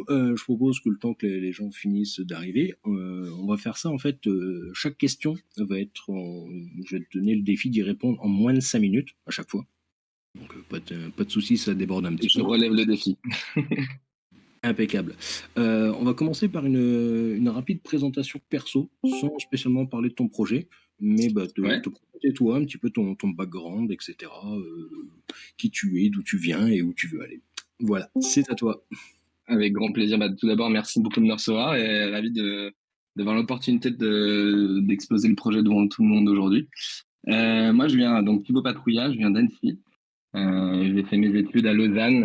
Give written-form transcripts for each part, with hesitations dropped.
je propose que le temps que les gens finissent d'arriver, on va faire ça en fait. Chaque question va être, je vais te donner le défi d'y répondre en moins de 5 minutes à chaque fois. Donc pas de souci, ça déborde un petit Je peu. relève le défi. Impeccable. On va commencer par une rapide présentation perso, sans spécialement parler de ton projet, mais Ouais, te présenter toi, un petit peu ton background, etc. Qui tu es, d'où tu viens et où tu veux aller. Voilà, c'est à toi. avec grand plaisir. Tout d'abord, merci beaucoup de me recevoir et ravi d'avoir l'opportunité d'exposer le projet devant tout le monde aujourd'hui. Moi, je viens donc Thibaut Patrouilla, je viens d'Annecy. J'ai fait mes études à Lausanne,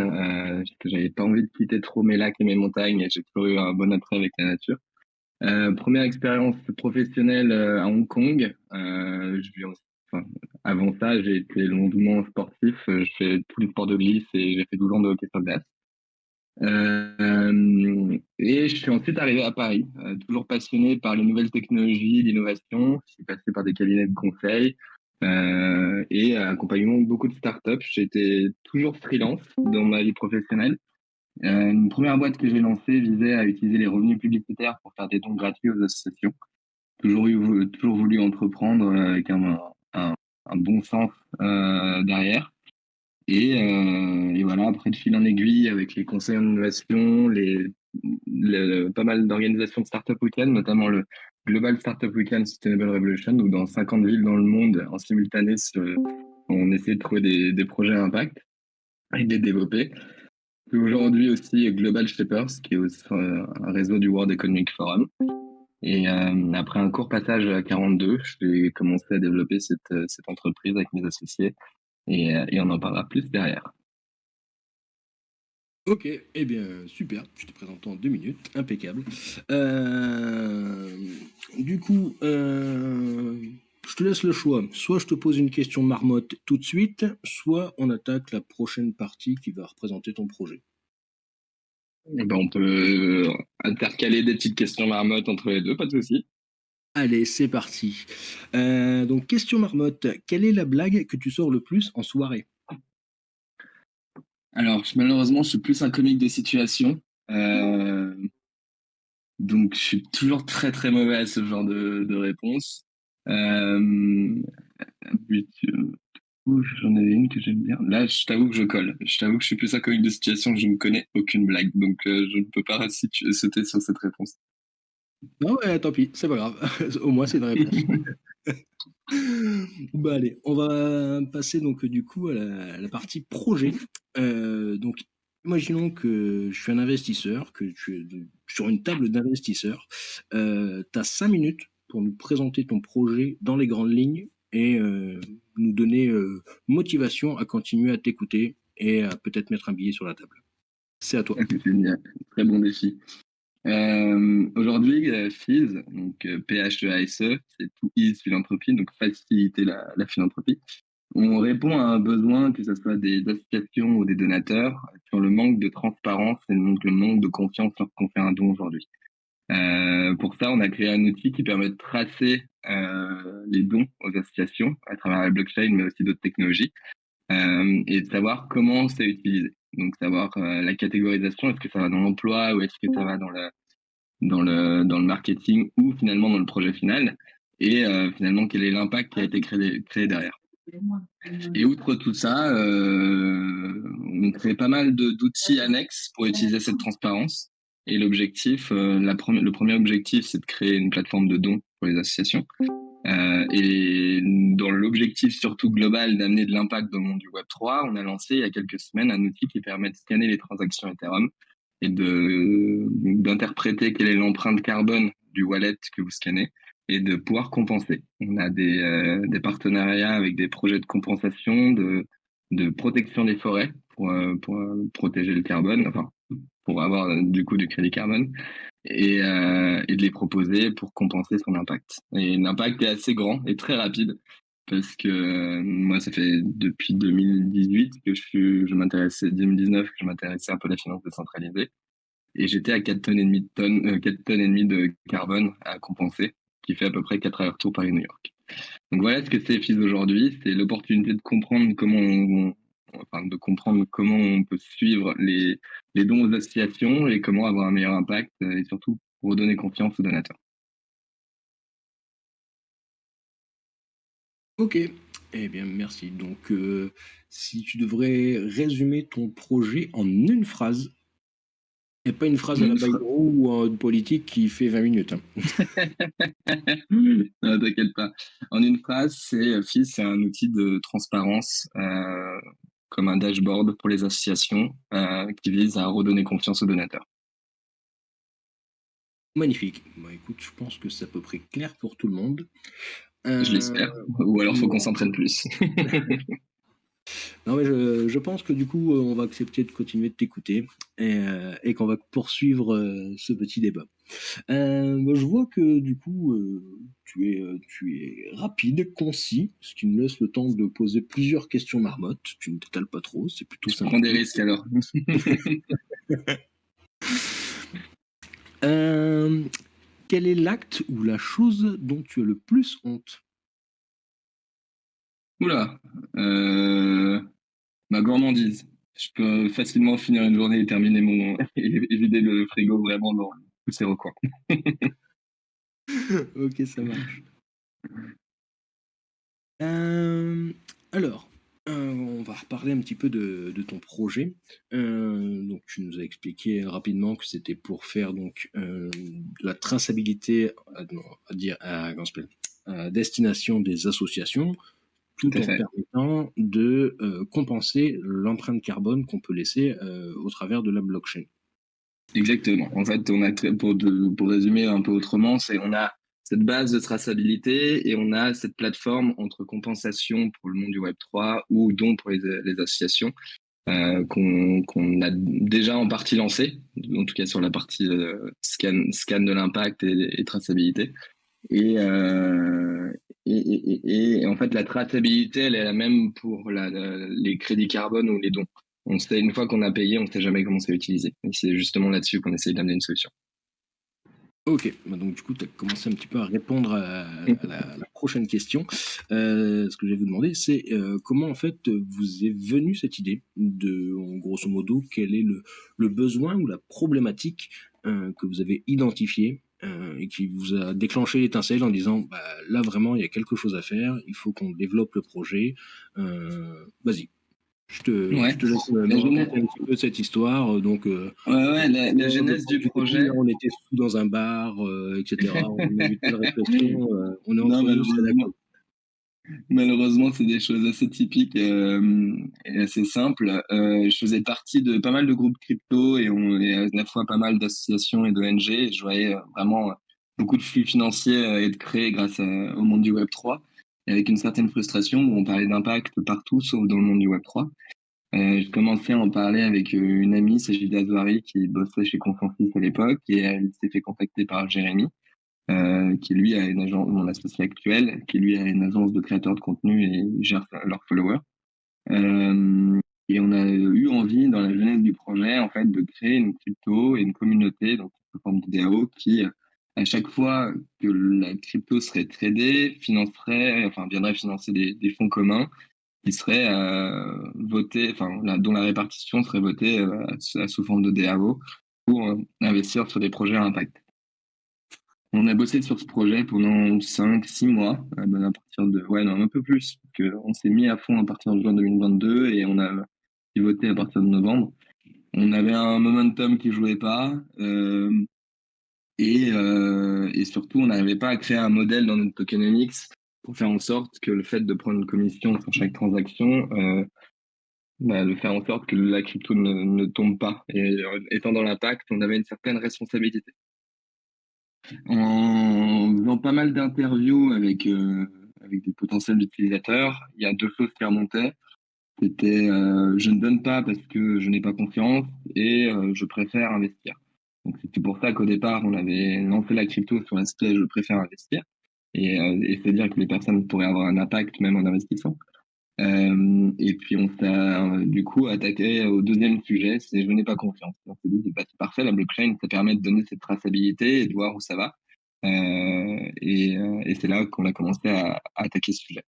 parce que j'avais pas envie de quitter trop mes lacs et mes montagnes, et j'ai toujours eu un bon attrait avec la nature. Première expérience professionnelle à Hong Kong. Enfin, avant ça, j'ai été longuement sportif. Je fais tous les sports de glisse et j'ai fait 12 ans de hockey sur glace. Et je suis ensuite arrivé à Paris, toujours passionné par les nouvelles technologies, l'innovation. Je suis passé par des cabinets de conseil et accompagnement de beaucoup de startups. J'ai été toujours freelance dans ma vie professionnelle. Une première boîte que j'ai lancée visait à utiliser les revenus publicitaires pour faire des dons gratuits aux associations. Toujours voulu entreprendre avec un, un bon sens derrière. Et voilà, après de fil en aiguille, avec les conseils en innovation, pas mal d'organisations de Startup Weekend, notamment le Global Startup Weekend Sustainable Revolution, où dans 50 villes dans le monde, en simultané, on essaie de trouver des projets à impact et de les développer. Puis aujourd'hui aussi Global Shapers, qui est aussi un réseau du World Economic Forum. Et après un court passage à 42, j'ai commencé à développer cette entreprise avec mes associés et on en parlera plus derrière. Ok, eh bien super, je t'ai présenté en 2 minutes, impeccable. Du coup, je te laisse le choix. Soit je te pose une question marmotte tout de suite, soit on attaque la prochaine partie qui va représenter ton projet. Eh ben, on peut intercaler des petites questions marmottes entre les deux, pas de souci. Allez, c'est parti. Donc question marmotte, quelle est la blague que tu sors le plus en soirée? Alors, malheureusement, je suis plus un comique de situation. Euh, donc, je suis toujours très, très mauvais à ce genre de réponse. Euh, puis, j'en avais une que j'aime bien. Là, je t'avoue que je colle. Je t'avoue que je suis plus un comique de situation, que je ne connais aucune blague. Donc, je ne peux pas sauter sur cette réponse. Non, ouais, tant pis, c'est pas grave. Au moins c'est une réponse. Bah allez, on va passer donc du coup à la partie projet. Donc imaginons que je suis un investisseur, que tu es sur une table d'investisseurs. Tu as 5 minutes pour nous présenter ton projet dans les grandes lignes et nous donner motivation à continuer à t'écouter et à peut-être mettre un billet sur la table. C'est à toi. Génial. Très bon défi. Aujourd'hui, FEES, donc PHEASE, c'est To Ease Philanthropy, donc faciliter la philanthropie. On répond à un besoin, que ce soit des associations ou des donateurs, sur le manque de transparence et donc le manque de confiance lorsqu'on fait un don aujourd'hui. Pour ça, on a créé un outil qui permet de tracer les dons aux associations à travers la blockchain, mais aussi d'autres technologies, et de savoir comment c'est utilisé. Donc savoir la catégorisation, est-ce que ça va dans l'emploi ou est-ce que ça va dans le marketing ou finalement dans le projet final, et finalement quel est l'impact qui a été créé derrière. Et outre tout ça, on crée pas mal d'outils annexes pour utiliser cette transparence. Et l'objectif, le premier objectif, c'est de créer une plateforme de dons pour les associations. Et dans l'objectif surtout global d'amener de l'impact dans le monde du Web3, on a lancé il y a quelques semaines un outil qui permet de scanner les transactions Ethereum et d'interpréter quelle est l'empreinte carbone du wallet que vous scannez et de pouvoir compenser. On a des partenariats avec des projets de compensation, de protection des forêts pour protéger le carbone, enfin pour avoir du coup du crédit carbone et de les proposer pour compenser son impact. Et l'impact est assez grand et très rapide parce que moi, ça fait depuis 2018 que je m'intéressais, 2019 que je m'intéressais un peu à la finance décentralisée. Et j'étais à 4 tonnes et demie 4 tonnes et demie de carbone à compenser, qui fait à peu près 4 allers-retours Paris-New York. Donc voilà ce que c'est FIS aujourd'hui. C'est l'opportunité de comprendre comment enfin, de comprendre comment on peut suivre les dons aux associations et comment avoir un meilleur impact et surtout redonner confiance aux donateurs. Ok, eh bien merci. Donc, si tu devrais résumer ton projet en une phrase, et pas une phrase à la Une Bayrou ou en politique qui fait 20 minutes, hein. Non, t'inquiète pas. En une phrase, FIS, c'est un outil de transparence comme un dashboard pour les associations qui vise à redonner confiance aux donateurs. Magnifique. Bah, écoute, je pense que c'est à peu près clair pour tout le monde. Je Euh, l'espère. Ou alors, faut qu'on non, s'entraîne plus. non, mais je pense que du coup, on va accepter de continuer de t'écouter et qu'on va poursuivre ce petit débat. Bah, je vois que du coup, tu es rapide, concis, ce qui me laisse le temps de poser plusieurs questions marmottes. Tu ne t'étales pas trop, c'est plutôt Je prends des sympathique. risques alors. Euh, Quel est l'acte ou la chose dont tu as le plus honte? Oula, ma gourmandise. Je peux facilement finir une journée et terminer et vider le frigo vraiment dans tous ses recoins. Ok, ça marche. Euh, alors, on va reparler un petit peu de ton projet. Donc, tu nous as expliqué rapidement que c'était pour faire donc la traçabilité comment ça s'appelle, à destination des associations, Tout tout à en fait. permettant de compenser l'empreinte carbone qu'on peut laisser au travers de la blockchain. Exactement. En fait, pour résumer un peu autrement, on a cette base de traçabilité et on a cette plateforme entre compensation pour le monde du Web3 ou don pour les associations qu'on a déjà en partie lancé, en tout cas sur la partie scan de l'impact et traçabilité. Et, euh, et en fait, la traçabilité, elle est la même pour les crédits carbone ou les dons. On sait, une fois qu'on a payé, on ne sait jamais comment c'est utilisé. Et c'est justement là-dessus qu'on essaye d'amener une solution. Ok, bah donc du coup, tu as commencé un petit peu à répondre à la prochaine question. Ce que je vais vous demander, c'est comment en fait vous est venue cette idée de, en grosso modo, quel est le besoin ou la problématique que vous avez identifié et qui vous a déclenché l'étincelle en disant, bah, là vraiment, il y a quelque chose à faire, il faut qu'on développe le projet. Vas-y, je Ouais. te laisse La me genèse, raconter un petit peu cette histoire. Donc, ouais, la de genèse prendre du du recul, projet. là, on était sous dans un bar, etc. On a eu telle réflexion, on est Non, entre nous, c'est malheureusement, d'accord. malheureusement, c'est des choses assez typiques et assez simples. Je faisais partie de pas mal de groupes crypto et on est à la fois pas mal d'associations et d'ONG. Et je voyais vraiment beaucoup de flux financiers être créés au monde du Web3 et avec une certaine frustration où on parlait d'impact partout sauf dans le monde du Web3. J'ai commencé à en parler avec une amie, Sajida Azouari, qui bossait chez Consensus à l'époque et elle s'est fait contacter par Jérémy qui lui a une agence, mon associé actuel, qui lui a une agence de créateurs de contenu et gère leurs followers. Et on a eu envie, dans la jeunesse du projet, en fait, de créer une crypto et une communauté, donc sous forme de DAO, qui, à chaque fois que la crypto serait tradée, viendrait financer des fonds communs qui seraient votés, dont la répartition serait votée sous forme de DAO pour investir sur des projets à impact. On a bossé sur ce projet pendant 5, 6 mois, à partir de, ouais, non, un peu plus, parce que on s'est mis à fond à partir de juin 2022 et on a pivoté à partir de novembre. On avait un momentum qui jouait pas, et surtout, on n'arrivait pas à créer un modèle dans notre tokenomics pour faire en sorte que le fait de prendre une commission sur chaque transaction, de faire en sorte que la crypto ne tombe pas. Et étant dans l'impact, on avait une certaine responsabilité. En faisant pas mal d'interviews avec des potentiels utilisateurs, il y a deux choses qui remontaient. C'était je ne donne pas parce que je n'ai pas confiance et je préfère investir. Donc c'était pour ça qu'au départ, on avait lancé la crypto sur l'aspect je préfère investir et se dire que les personnes pourraient avoir un impact même en investissant. Et puis on s'est du coup attaqué au deuxième sujet, c'est je n'ai pas confiance. On s'est dit c'est parfait, la blockchain, ça permet de donner cette traçabilité et de voir où ça va. Et c'est là qu'on a commencé à attaquer ce sujet.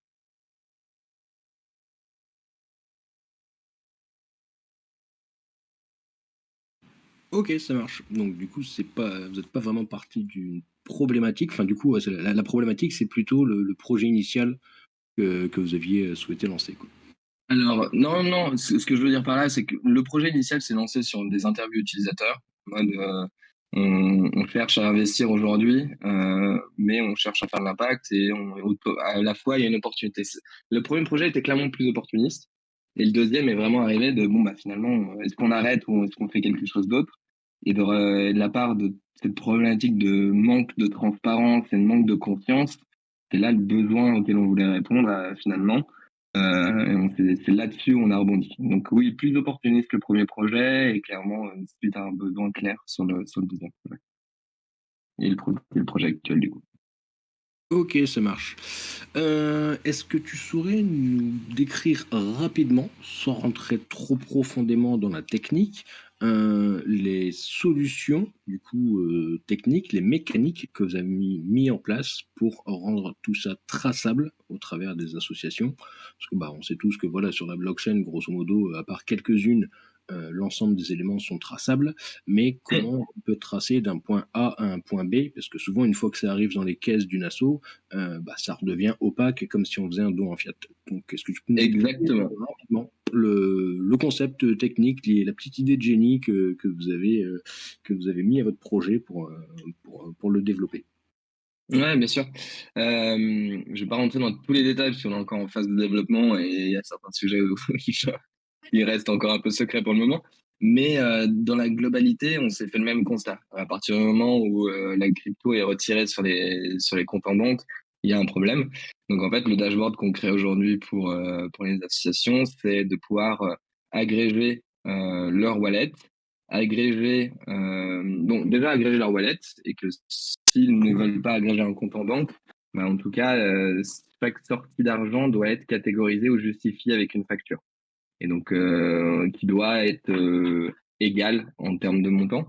Ok, ça marche. Donc du coup, vous n'êtes pas vraiment parti d'une problématique. Enfin, du coup, ouais, la problématique, c'est plutôt le projet initial que vous aviez souhaité lancer, quoi. Alors, non, non, ce que je veux dire par là, c'est que le projet initial s'est lancé sur des interviews utilisateurs. En mode, on cherche à investir aujourd'hui, mais on cherche à faire de l'impact et à la fois, il y a une opportunité. Le premier projet était clairement plus opportuniste. Et le deuxième est vraiment arrivé de, bon, bah, finalement, est-ce qu'on arrête ou est-ce qu'on fait quelque chose d'autre? Et de la part de cette problématique de manque de transparence et de manque de confiance, c'est là le besoin auquel on voulait répondre, finalement. C'est là-dessus où on a rebondi. Donc oui, plus opportuniste que le premier projet et clairement suite à un besoin clair sur le deuxième projet. Et le projet actuel du coup. Ok, ça marche. Est-ce que tu saurais nous décrire rapidement, sans rentrer trop profondément dans la technique, les solutions, du coup, techniques, les mécaniques que vous avez mis en place pour rendre tout ça traçable au travers des associations? Parce que bah, on sait tous que voilà, sur la blockchain, grosso modo, à part quelques-unes, l'ensemble des éléments sont traçables, mais comment on peut tracer d'un point A à un point B? Parce que souvent, une fois que ça arrive dans les caisses d'une asso, bah, ça redevient opaque comme si on faisait un don en fiat. Donc, est-ce que tu peux nous expliquer Exactement. rapidement le concept technique, la petite idée de génie que vous avez mis à votre projet pour le développer? Ouais, bien sûr. Je vais pas rentrer dans tous les détails parce qu'on est encore en phase de développement et il y a certains sujets où il reste encore un peu secret pour le moment. Mais dans la globalité, on s'est fait le même constat. À partir du moment où la crypto est retirée sur les comptes en banque, il y a un problème. Donc en fait, le dashboard qu'on crée aujourd'hui pour les associations, c'est de pouvoir agréger leur wallet, agréger bon déjà agréger leur wallet et que s'ils ne veulent pas agréger un compte en banque, bah, en tout cas, chaque sortie d'argent doit être catégorisée ou justifiée avec une facture et donc qui doit être égal en termes de montant.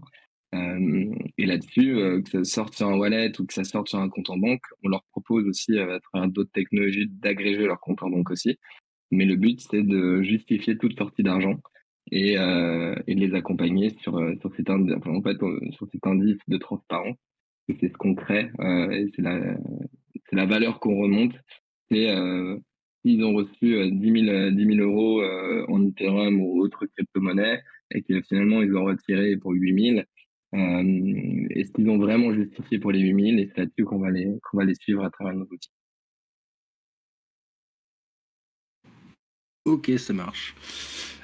Et là-dessus, que ça sorte sur un wallet ou que ça sorte sur un compte en banque, on leur propose aussi, à travers d'autres technologies, d'agréger leur compte en banque aussi. Mais le but, c'est de justifier toute sortie d'argent et de les accompagner sur cet indice, enfin, en fait, sur cet indice de transparence. Et c'est ce qu'on crée et c'est la valeur qu'on remonte. C'est s'ils ont reçu 10 000 euros en Ethereum ou autre crypto-monnaie et que finalement ils ont retiré pour 8 000, est-ce qu'ils ont vraiment justifié pour les 8 000? Et c'est là-dessus qu'on va les suivre à travers nos outils. Ok, ça marche.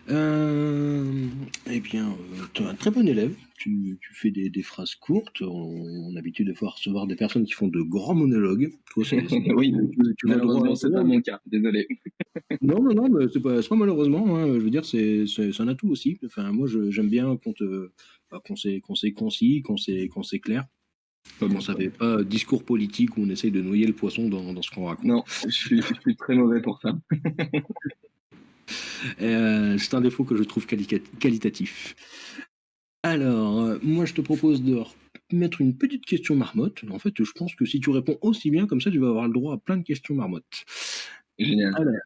Eh bien, tu es un très bon élève. Tu fais des phrases courtes. On a l'habitude de voir recevoir des personnes qui font de grands monologues. Toi, Oui, tu vas droit. malheureusement, c'est pas mon cas. Désolé. Non, non, non, mais c'est pas malheureusement, hein. Je veux dire, c'est un atout aussi. Enfin, moi, j'aime bien bah, qu'on s'est concis, qu'on s'est clair, Pas qu'on bien. savait pas discours politique où on essaye de noyer le poisson dans ce qu'on raconte. Non, je suis très mauvais pour ça. C'est un défaut que je trouve qualitatif. Alors, moi, je te propose de mettre une petite question marmotte. En fait, je pense que si tu réponds aussi bien, comme ça, tu vas avoir le droit à plein de questions marmottes. Génial.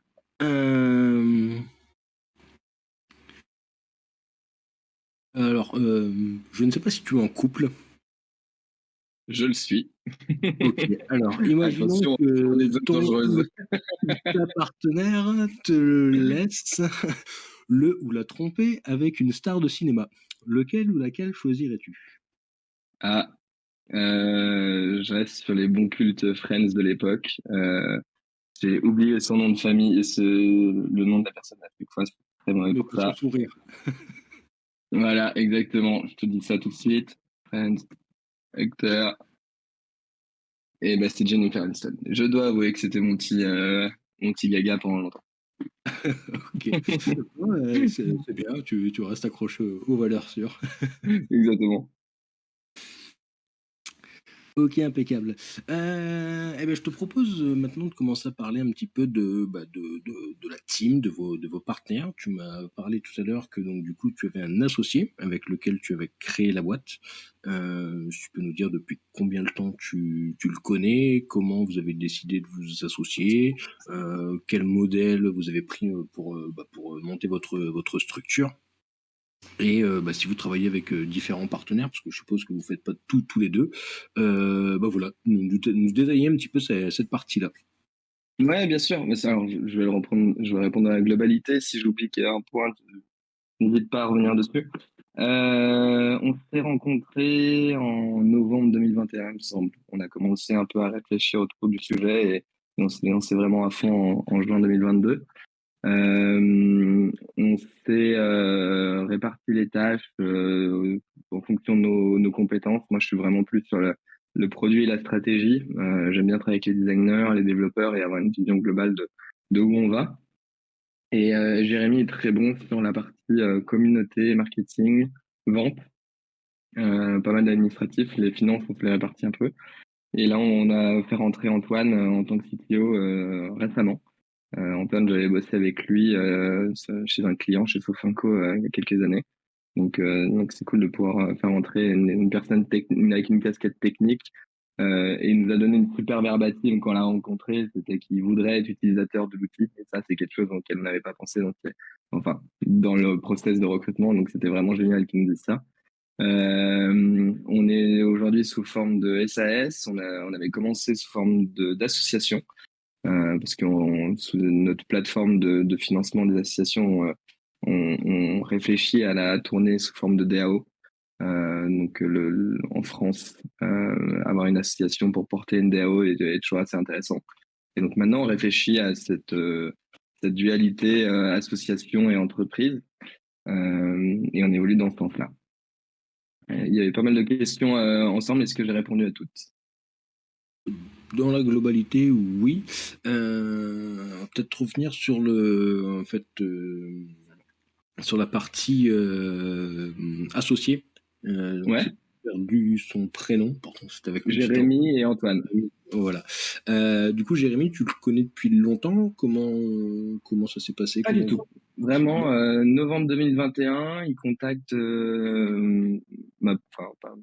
Alors, euh, je ne sais pas si tu es en couple. Je le suis. Ok, alors, imaginons Attention, que les zones dangereuses. ta partenaire te laisse le ou la tromper avec une star de cinéma. Lequel ou laquelle choisirais-tu? Ah, je reste sur les bons cultes Friends de l'époque. J'ai oublié son nom de famille et le nom de la personne à chaque fois. C'est très mauvais Mais pour pas son ça. sourire. Voilà, exactement. Je te dis ça tout de suite. Friends, acteur. Et bah, c'était Jennifer Aniston. Je dois avouer que c'était mon petit gaga pendant longtemps. Ok. Ouais, c'est bien, tu restes accroché aux valeurs sûres. Exactement. Ok, impeccable. Eh ben, je te propose maintenant de commencer à parler un petit peu de la team, de vos partenaires. Tu m'as parlé tout à l'heure que donc du coup tu avais un associé avec lequel tu avais créé la boîte. Tu peux nous dire depuis combien de temps tu le connais, comment vous avez décidé de vous associer, quel modèle vous avez pris pour monter votre structure. Et si vous travaillez avec différents partenaires, parce que je suppose que vous ne faites pas tout tous les deux, voilà, nous détailler un petit peu cette partie-là. Ouais, bien sûr. Mais ça, alors, je vais le reprendre, je vais répondre à la globalité. Si j'oublie qu'il y a un point, n'hésite pas à revenir dessus. On s'est rencontrés en novembre 2021, il me semble. On a commencé un peu à réfléchir autour du sujet et on s'est lancé vraiment à fond en juin 2022. On s'est réparti les tâches en fonction de nos compétences. Moi, je suis vraiment plus sur le produit et la stratégie. J'aime bien travailler avec les designers, les développeurs et avoir une vision globale de où on va. Et Jérémy est très bon sur la partie communauté, marketing, vente, pas mal d'administratifs. Les finances, on se les répartit un peu. Et là, on a fait rentrer Antoine en tant que CTO récemment. Antoine, j'avais bossé avec lui chez un client, chez Sofinco, il y a quelques années. Donc c'est cool de pouvoir faire entrer une personne avec une casquette technique. Et il nous a donné une super verbatim quand on l'a rencontré, c'était qu'il voudrait être utilisateur de l'outil. Et ça, c'est quelque chose auquel on n'avait pas pensé enfin, dans le process de recrutement. Donc c'était vraiment génial qu'il nous dise ça. On est aujourd'hui sous forme de SAS. On avait commencé sous forme d'association. Parce que sous notre plateforme de financement des associations, on réfléchit à la tournée sous forme de DAO. En France, avoir une association pour porter une DAO est toujours assez intéressant. Et donc maintenant, on réfléchit à cette dualité association et entreprise, et on évolue dans ce sens-là. Il y avait pas mal de questions ensemble. Est-ce que j'ai répondu à toutes? Dans la globalité, oui. Peut-être revenir sur sur la partie associée. Donc Ouais, j'ai perdu son prénom, pourtant c'était avec nous juste avant. Jérémy et Antoine. Voilà. Du coup, Jérémy, tu le connais depuis longtemps. Comment ça s'est passé? Pas du Comment tout. Vraiment, novembre 2021, il contacte pas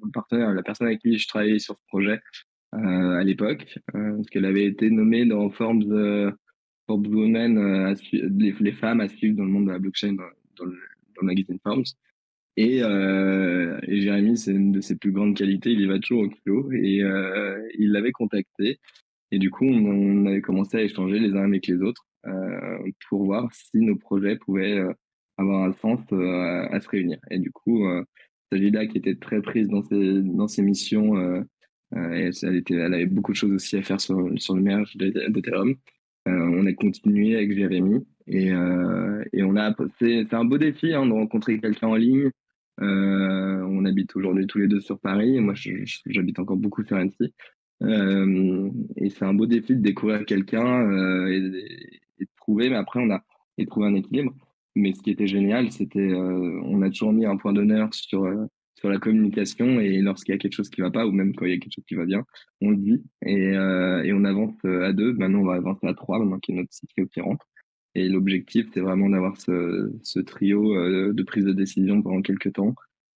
mon partenaire, la personne avec qui je travaillais sur ce projet à l'époque, parce qu'elle avait été nommée dans Forbes Women, les femmes à suivre dans le monde de la blockchain dans le magazine Forbes. Et Jérémy, c'est une de ses plus grandes qualités, il y va toujours au kilo, et il l'avait contacté. Et du coup, on avait commencé à échanger les uns avec les autres pour voir si nos projets pouvaient avoir un sens à se réunir. Et du coup, Sajida, qui était très prise dans ses missions, et elle avait beaucoup de choses aussi à faire sur le merge d'Ethereum. On a continué avec Jérémy et c'est un beau défi hein, de rencontrer quelqu'un en ligne. On habite aujourd'hui tous les deux sur Paris. Et moi, j'habite encore beaucoup sur Annecy. Et c'est un beau défi de découvrir quelqu'un et de trouver, mais après, et de trouver un équilibre. Mais ce qui était génial, on a toujours mis un point d'honneur sur la communication et lorsqu'il y a quelque chose qui va pas, ou même quand il y a quelque chose qui va bien, on le dit et on avance à deux. Maintenant, on va avancer à trois, maintenant qu'il y a notre CTO qui rentre. Et l'objectif, c'est vraiment d'avoir ce trio de prise de décision pendant quelques temps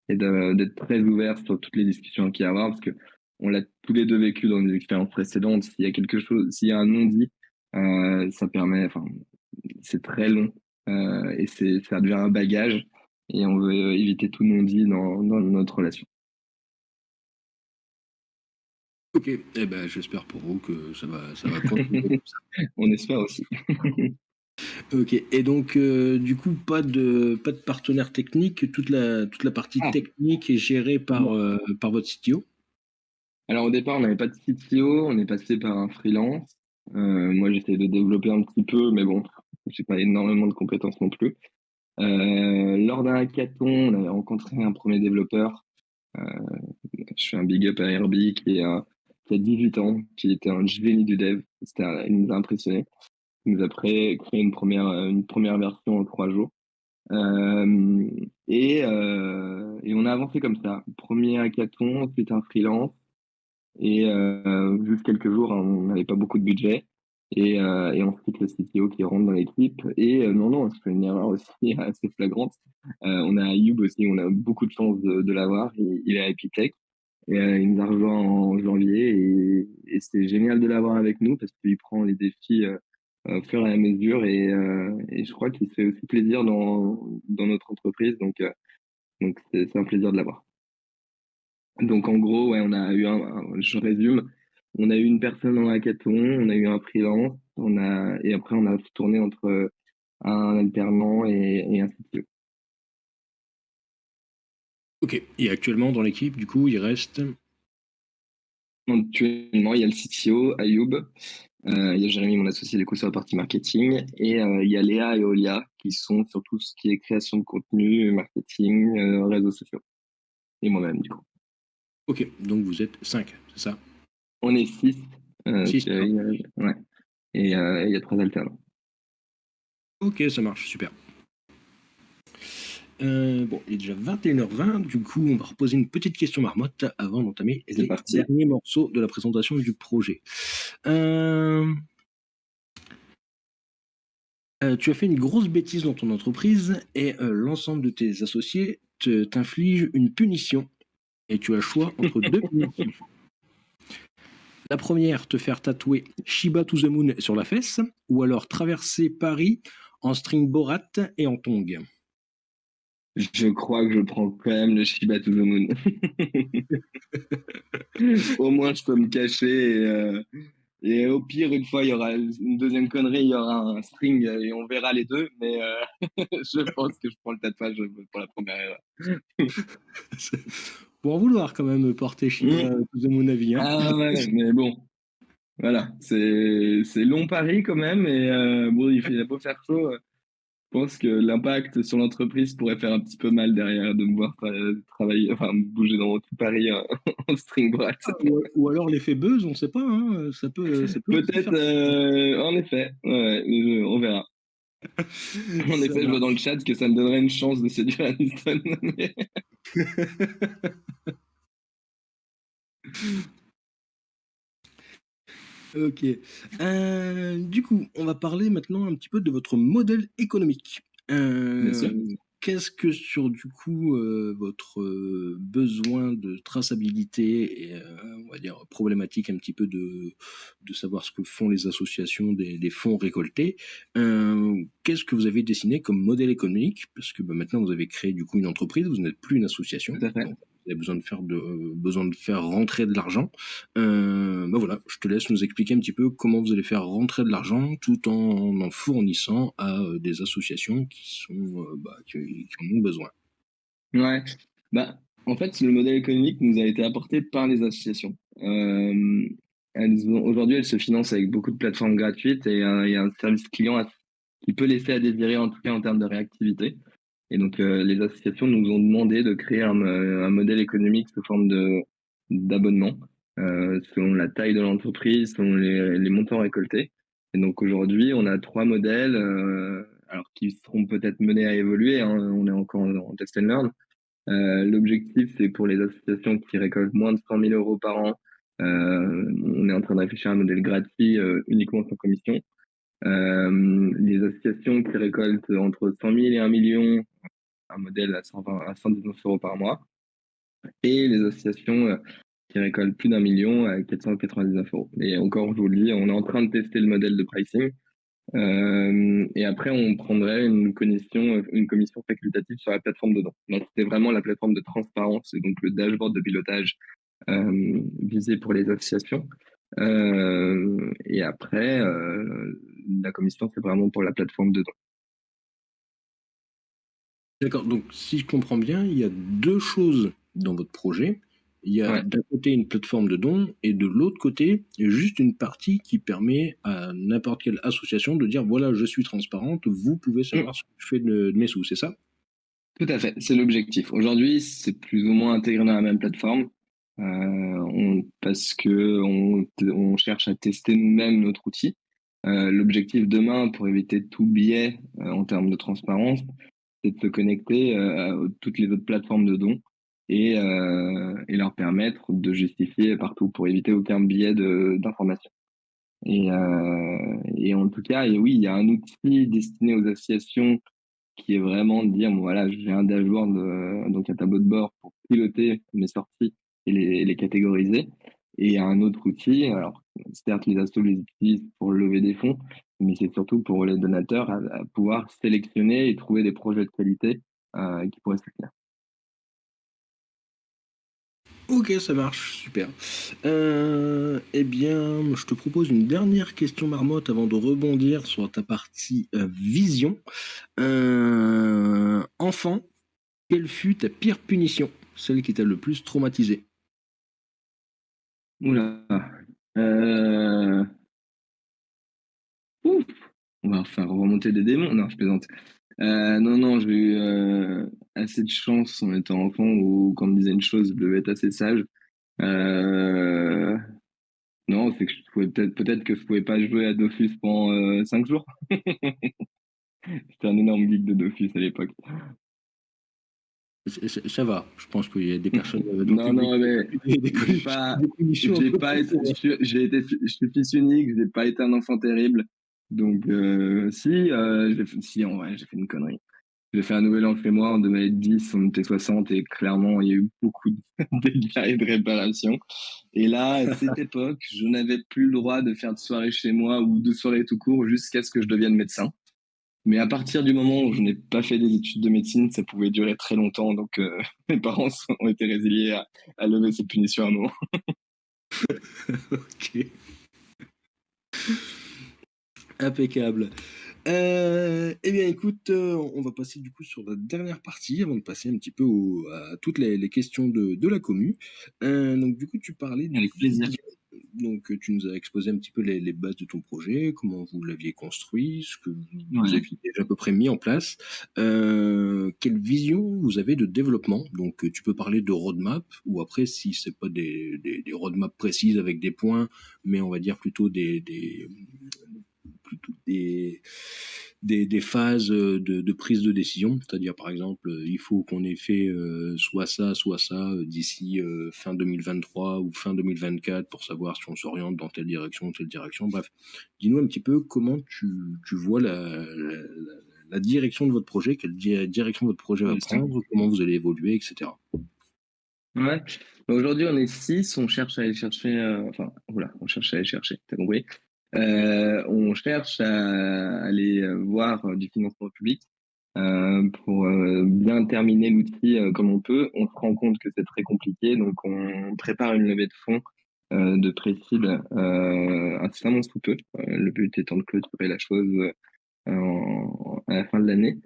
et d'être très ouvert sur toutes les discussions qu'il y a à avoir parce que on l'a tous les deux vécu dans des expériences précédentes. S'il y a quelque chose, s'il y a un non-dit, enfin, c'est très long et ça devient un bagage et on veut éviter tout non-dit dans notre relation. Ok, eh ben, j'espère pour vous que ça va continuer comme ça. On espère aussi. Ok, et donc du coup, pas de partenaire technique, toute la partie Ah, technique est gérée non. par votre CTO. Alors au départ, on n'avait pas de CTO, on est passé par un freelance. Moi, j'essaie de développer un petit peu, mais bon, j'ai pas énormément de compétences non plus. Lors d'un hackathon, on avait rencontré un premier développeur. Euh, je fais un big up à Herbie qui a 18 ans, qui était un génie du dev. Il nous a impressionné. Il nous a créé une première version en 3 jours. Euh, et on a avancé comme ça. Premier hackathon, ensuite un freelance. Et juste quelques jours, hein, on n'avait pas beaucoup de budget. Et ensuite, le CTO qui rentre dans l'équipe. Et non, c'est une erreur aussi assez flagrante. On a Ayoub aussi, on a beaucoup de chance de l'avoir. Il est à Epitech. Et il nous a rejoint en janvier. Et c'est génial de l'avoir avec nous parce qu'il prend les défis au fur et à mesure. Et je crois qu'il se fait aussi plaisir dans notre entreprise. Donc, Donc c'est un plaisir de l'avoir. Donc en gros, ouais, on a eu je résume, on a eu une personne en hackathon, on a eu un freelance, et après on a tourné entre un alternant et un CTO. Ok. Et actuellement, dans l'équipe, du coup, il reste. Actuellement, il y a le CTO, Ayoub, il y a Jérémy, mon associé, du coup, sur la partie marketing, et il y a Léa et Olia, qui sont sur tout ce qui est création de contenu, marketing, réseaux sociaux, et moi-même, du coup. Ok. Donc vous êtes 5, c'est ça? On est 6, 6. ouais, et il y a 3 alternants. Ok, ça marche, super. Bon, il est déjà 21h20, du coup, on va reposer une petite question marmotte avant d'entamer C'est les parti. derniers morceaux de la présentation du projet. Euh, Tu as fait une grosse bêtise dans ton entreprise et l'ensemble de tes associés t'infligent une punition et tu as le choix entre deux punitions. La première, te faire tatouer Shiba to the Moon sur la fesse ou alors traverser Paris en string borat et en tongs. Je crois que je prends quand même le Shiba to the Moon. Au moins, je peux me cacher. Et au pire, une fois, il y aura une deuxième connerie, il y aura un string et on verra les deux. Mais je pense que je prends le tatouage pour la première erreur. Pour en vouloir quand même porter Shiba Mmh. to the Moon à vie, hein. Ah ouais, mais bon, voilà. C'est long Paris quand même. Et bon, il a beau faire chaud. Je pense que l'impact sur l'entreprise pourrait faire un petit peu mal derrière de me voir travailler, enfin bouger dans tout Paris en string brat. Ou alors l'effet buzz, on sait pas, hein, ça peut aussi Peut-être, faire. en effet, ouais, on verra. En Ça effet, je vois dans le marche. chat que ça me donnerait une chance de séduire Aniston. Ok. Du coup, on va parler maintenant un petit peu de votre modèle économique. Bien Euh, sûr. Qu'est-ce que sur du coup votre besoin de traçabilité et on va dire problématique un petit peu de savoir ce que font les associations des fonds récoltés. Qu'est-ce que vous avez dessiné comme modèle économique? Parce que bah, maintenant vous avez créé du coup une entreprise, vous n'êtes plus une association, Tout à fait. donc vous avez besoin de faire rentrer de l'argent. Bah voilà, je te laisse nous expliquer un petit peu comment vous allez faire rentrer de l'argent tout en fournissant à des associations qui en ont besoin. Ouais. Bah, en fait, le modèle économique nous a été apporté par les associations. Aujourd'hui, elles se financent avec beaucoup de plateformes gratuites et il y a un service client qui peut laisser à désirer, en tout cas en termes de réactivité. Et donc, les associations nous ont demandé de créer un modèle économique sous forme d'abonnement, selon la taille de l'entreprise, selon les montants récoltés. Et donc, aujourd'hui, on a 3 modèles, alors qui seront peut-être menés à évoluer, hein, on est encore en test and learn. L'objectif, c'est pour les associations qui récoltent moins de 100 000 euros par an. On est en train de réfléchir à un modèle gratuit, uniquement sans commission. Les associations qui récoltent entre 100 000 et 1 million, un modèle à 120, à 119 euros par mois. Et les associations qui récoltent plus d'un million à 499 euros. Et encore, je vous le dis, on est en train de tester le modèle de pricing. Et après, on prendrait une commission facultative sur la plateforme de don. Donc, c'est vraiment la plateforme de transparence et donc le dashboard de pilotage visé pour les associations. Et après, la commission, c'est vraiment pour la plateforme de don. D'accord, donc si je comprends bien, il y a deux choses dans votre projet. Il y a Ouais. d'un côté une plateforme de dons et de l'autre côté juste une partie qui permet à n'importe quelle association de dire voilà, je suis transparente, vous pouvez Mm. savoir ce que je fais de mes sous, c'est ça? Tout à fait, c'est l'objectif. Aujourd'hui, c'est plus ou moins intégré dans la même plateforme parce que on cherche à tester nous-mêmes notre outil. L'objectif demain, pour éviter tout biais en termes de transparence, c'est de se connecter à toutes les autres plateformes de dons et leur permettre de justifier partout pour éviter aucun biais d'information. Et en tout cas, et oui, il y a un outil destiné aux associations qui est vraiment de dire, bon, voilà, j'ai un dashboard, donc un tableau de bord pour piloter mes sorties et les catégoriser. Et il y a un autre outil, alors certes, les assos les utilisent pour lever des fonds, mais c'est surtout pour les donateurs à pouvoir sélectionner et trouver des projets de qualité qui pourraient se faire. Ok, ça marche, super. Eh bien, je te propose une dernière question marmotte avant de rebondir sur ta partie vision. Enfant, quelle fut ta pire punition? Celle qui t'a le plus traumatisé? Oula. Euh... Ouf. On va faire remonter des démons. Non, je plaisante. Non, non, j'ai eu assez de chance en étant enfant où quand on me disait une chose, je devais être assez sage. Euh... Non, c'est que je pouvais peut-être que je pouvais pas jouer à Dofus pendant 5 jours. J'étais un énorme geek de Dofus à l'époque. Ça va, je pense qu'il y a des personnes dont Non, non, mais j'ai pas, des punitions un peu plus sévères. je suis fils unique, j'ai pas été un enfant terrible. Donc, si, si, en vrai, j'ai fait une connerie. J'ai fait un nouvel an chez moi, on devait être 10, on était 60 et clairement, il y a eu beaucoup de dégâts et de réparations. Et là, à cette époque, je n'avais plus le droit de faire de soirée chez moi ou de soirée tout court jusqu'à ce que je devienne médecin. Mais à partir du moment où je n'ai pas fait des études de médecine, ça pouvait durer très longtemps. Donc, mes parents ont été résiliés à lever cette punition à un moment. Ok, impeccable. Eh bien, écoute, on va passer du coup sur la dernière partie avant de passer un petit peu à toutes les questions de la commu. Donc, du coup, tu parlais de Avec plaisir. vision. Donc, tu nous as exposé un petit peu les bases de ton projet, comment vous l'aviez construit, ce que vous Ouais. aviez déjà à peu près mis en place. Quelle vision vous avez de développement? Donc, tu peux parler de roadmap, ou après, si c'est pas des roadmaps précises avec des points, mais on va dire plutôt plutôt des phases de prise de décision, c'est-à-dire par exemple, il faut qu'on ait fait soit ça d'ici fin 2023 ou fin 2024 pour savoir si on s'oriente dans telle direction ou telle direction. Bref, dis-nous un petit peu comment tu vois la direction de votre projet, quelle direction votre projet va Bien sûr. prendre, comment vous allez évoluer, etc. Ouais. Aujourd'hui, on est 6, on cherche à aller chercher, enfin, voilà, on cherche à aller chercher, t'as compris. On cherche à aller voir du financement public pour bien terminer l'outil comme on peut. On se rend compte que c'est très compliqué, donc on prépare une levée de fonds de précide incessamment sous peu. Le but étant de clôturer la chose à la fin de l'année.